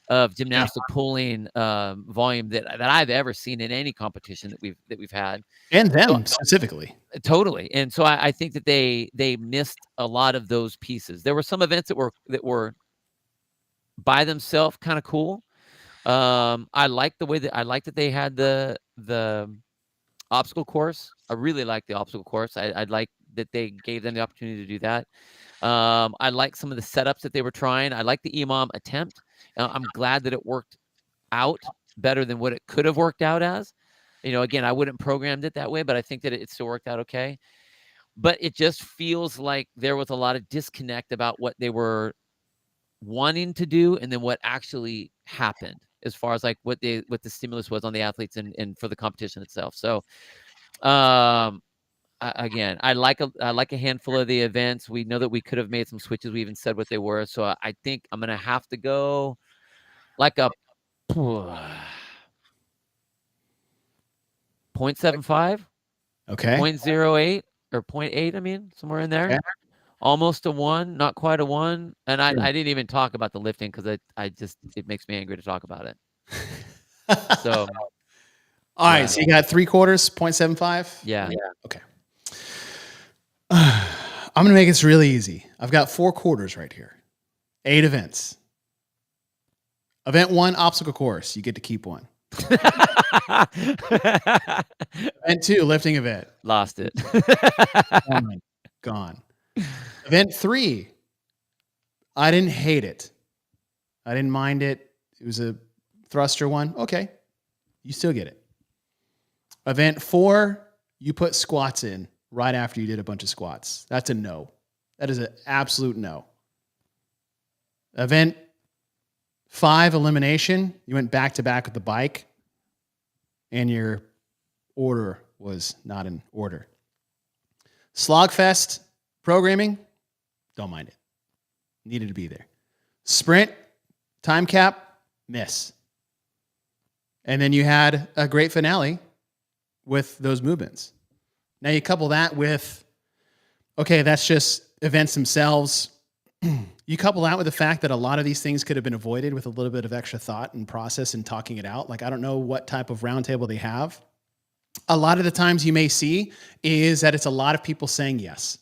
of gymnastic pulling volume that I've ever seen in any competition that we've had, and them specifically. Totally. And so I think that they missed a lot of those pieces. There were some events that were by themselves kind of cool. I like that they had the obstacle course. I really like the obstacle course. I'd like that they gave them the opportunity to do that. I like some of the setups that they were trying. I like the EMOM attempt. I'm glad that it worked out better than what it could have worked out as. Again, I wouldn't programmed it that way, but I think that it still worked out okay. But it just feels like there was a lot of disconnect about what they were wanting to do and then what actually happened as far as like what the stimulus was on the athletes and for the competition itself. So, again, I like a handful of the events. We know that we could have made some switches. We even said what they were. So I think I'm going to have to go like a 0.75, Okay. 0.08 or 0.8. I mean, somewhere in there. Okay. Almost a 1, not quite a 1. And I didn't even talk about the lifting because it makes me angry to talk about it. So, all right. So you got 3/4, 0.75. Yeah. Okay. I'm going to make this really easy. I've got 4 quarters right here. 8 events. Event 1, obstacle course. You get to keep one. Event 2, lifting event. Lost it. Gone. Event 3, I didn't hate it. I didn't mind it. It was a thruster one. Okay. You still get it. Event 4, you put squats in right after you did a bunch of squats. That's a no. That is an absolute no. Event 5, elimination. You went back to back with the bike, and your order was not in order. Slogfest programming, don't mind it. Needed to be there. Sprint, time cap, miss. And then you had a great finale with those movements. Now you couple that with, okay, that's just events themselves. You couple that with the fact that a lot of these things could have been avoided with a little bit of extra thought and process and talking it out. Like, I don't know what type of roundtable they have. A lot of the times you may see is that it's a lot of people saying yes,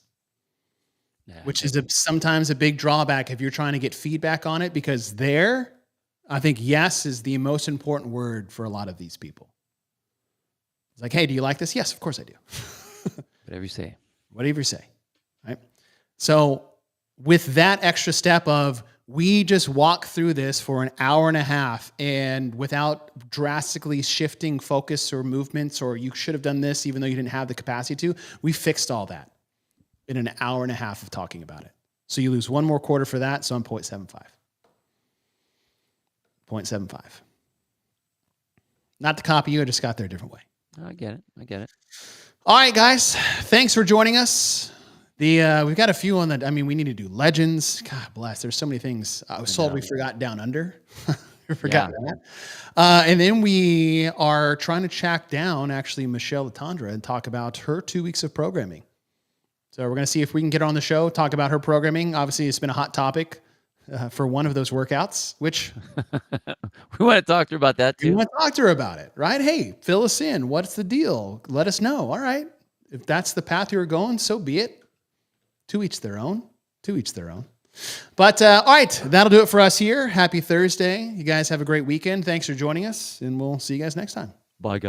which is sometimes a big drawback if you're trying to get feedback on it, because I think yes is the most important word for a lot of these people. It's like, hey, do you like this? Yes, of course I do. Whatever you say. Whatever you say, right? So with that extra step of, we just walk through this for an hour and a half, and without drastically shifting focus or movements, or you should have done this even though you didn't have the capacity to, we fixed all that in an hour and a half of talking about it. So you lose one more quarter for that, so I'm 0.75. 0.75. Not to copy you, I just got there a different way. I get it. All right, guys. Thanks for joining us. We've got a few on the, we need to do legends. God bless. There's so many things. I was told we forgot Down Under. We forgot that. And then we are trying to track down actually Michelle Latondra and talk about her 2 weeks of programming. So we're going to see if we can get her on the show, talk about her programming. Obviously, it's been a hot topic for one of those workouts, which we want to talk to her about that too. We want to talk to her about it, right? Hey, fill us in. What's the deal? Let us know. All right. If that's the path you're going, so be it. To each their own. To each their own. But all right, that'll do it for us here. Happy Thursday. You guys have a great weekend. Thanks for joining us, and we'll see you guys next time. Bye, guys.